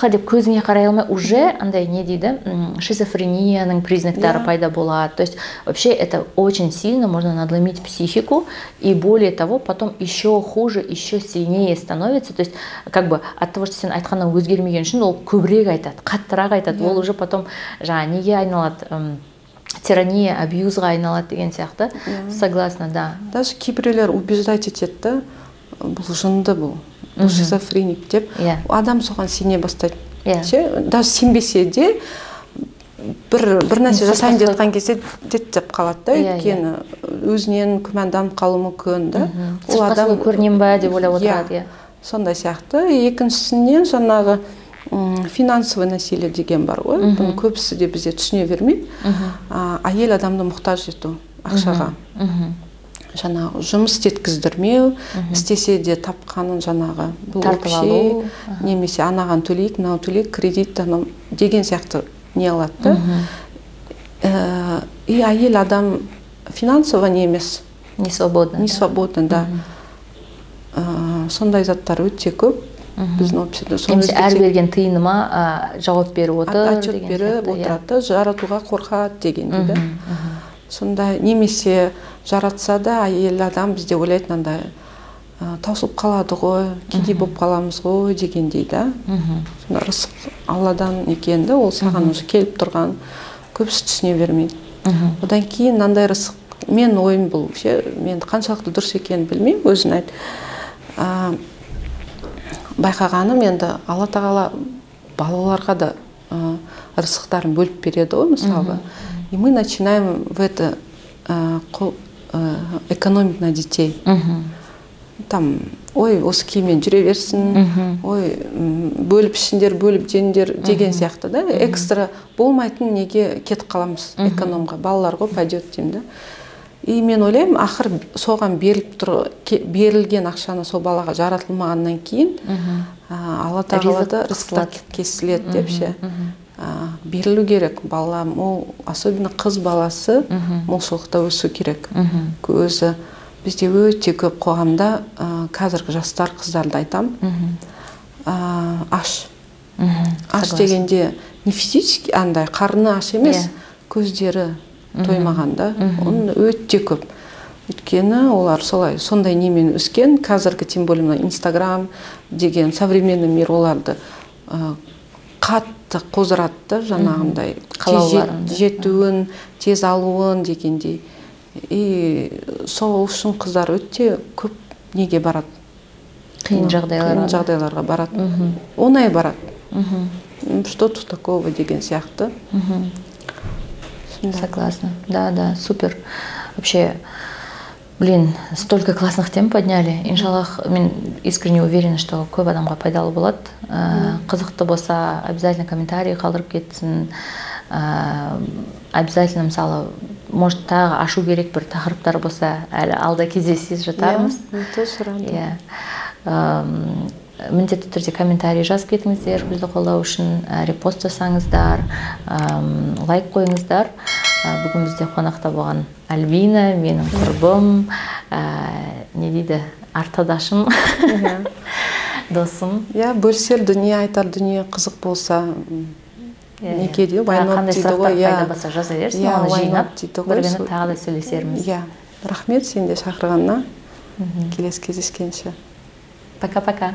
деп көзіңе қарай алмай, уже андай не дейді, шизофренияның признактары пайда болады. То есть вообще это очень сильно можно надломить психику, и более того, потом еще хуже, еще сильнее становится. То есть как бы от того, что сен айтқаннан өзгермеген үшін ол көбірек айтады, қаттырақ айтады, ол уже потом жаңа неге айналады, тирания, абьюзға айналады деген сияқты. Согласна, да. Даже кейбіреулер убеждать етеді, бұл жынды, бұл шизофреник деп, адам соған сене бастайды. Даже сенбесе де бір нәрсе жасайын деп жатқан кезде деп қалады да, өйткені өзінен күмәнданып қалуы мүмкін да. Ол адам көрінем ба деп ойлап отырады. Сондай сияқты. Екіншісінен жаңағы финансовый насилие деген бар ғой. Бұны көбісі де бізде түсіне бермейді. Әйел адамды мұқтаж ету ақшаға. Жаңағы жұмыс істеткіздірмеу, істесе де тапқанын жаңағы бұл өкше, немесе анаған төлейік, мынау төлейік, кредит деген сияқты не алады. И әйел адам финансово не емес. Не свободно. Не свободно, да. Сондай заттар өте көп. Немесе әр берген тиыныма жауап беріп отыр. Отчет беріп отырады, жаратуға қорқады деген дейді. Сонда немесе жаратса да әйел адам бізде ойлайды, андай таусылып қалады ғой, кедей болып қаламыз ғой дегендей да. Сонда рызық Алладан екенді, ол саған уже келіп тұрған, көбісі түсіне бермейді. Одан кейін мынандай рызық, мен ойым бұл, мен қаншалықты дұрыс екенін білмеймін, өзің айт. Байқағаным енді Алла тағала балаларға да рызықтарын бөліп береді ғой, мысалы. И мы начинаем в это экономить на детей. Там, ой, осы киіммен жүре берсін, ой, бөліп ішіндер, бөліп жеңдер деген сияқты да. Экстра болмайтын неге кетіп қаламыз экономға, балалар ғой пойдет деймін да. И мен ойлаймын, ақыр соған берілген ақшаны сол балаға жаратылмағаннан кейін Алла тағалада рызық кесіледі деп ше. Берілу керек балам, ол особенно қыз баласы молшылықта өсу керек. Өзі бізде өте көп қоғамда қазіргі жастар қыздарды айтам, аш. Аш дегенде не физически андай қарны аш емес, көздері тоймағанда, оның өте көп. Өйткені олар сондай немен өскен, қазіргі тем более Инстаграм деген современный мир оларды қатты қоздырады, жаңағындай жетуін, тез алуын дегендей. И сол үшін қыздар өте көп неге барады? Қиын жағдайларға барады. Оңай барады. Что тут такого деген сияқты. Согласна. Да, супер. Вообще, блин, столько классных тем подняли. Иншаллах, мен искренне уверена, что көп адамға пайдалы болады. Қызықты болса, обязательно комментарий қалдырып кетсін. Обязательно, мысалы, может, тағы ашу керек бір тақырыптар болса, әлі алда кездесіп жатармыз. Міндетті түрде комментарий жазып кетіңіздер, бізді қолдау үшін репост жасаңыздар, лайк қойыңыздар. Бүгін бізде қонақта болған Альбина, менің құрбым, не дейді, артадашым, досым. Бөлсер дүние, айтар дүние қызық болса, неге де, қандай сұрақтар пайда болса жаза берсін, оны жинап, бір күні тағы да сөйлесерміз. Рахмет сен де шақырғанына, келесі кездескенше. Пока-пока.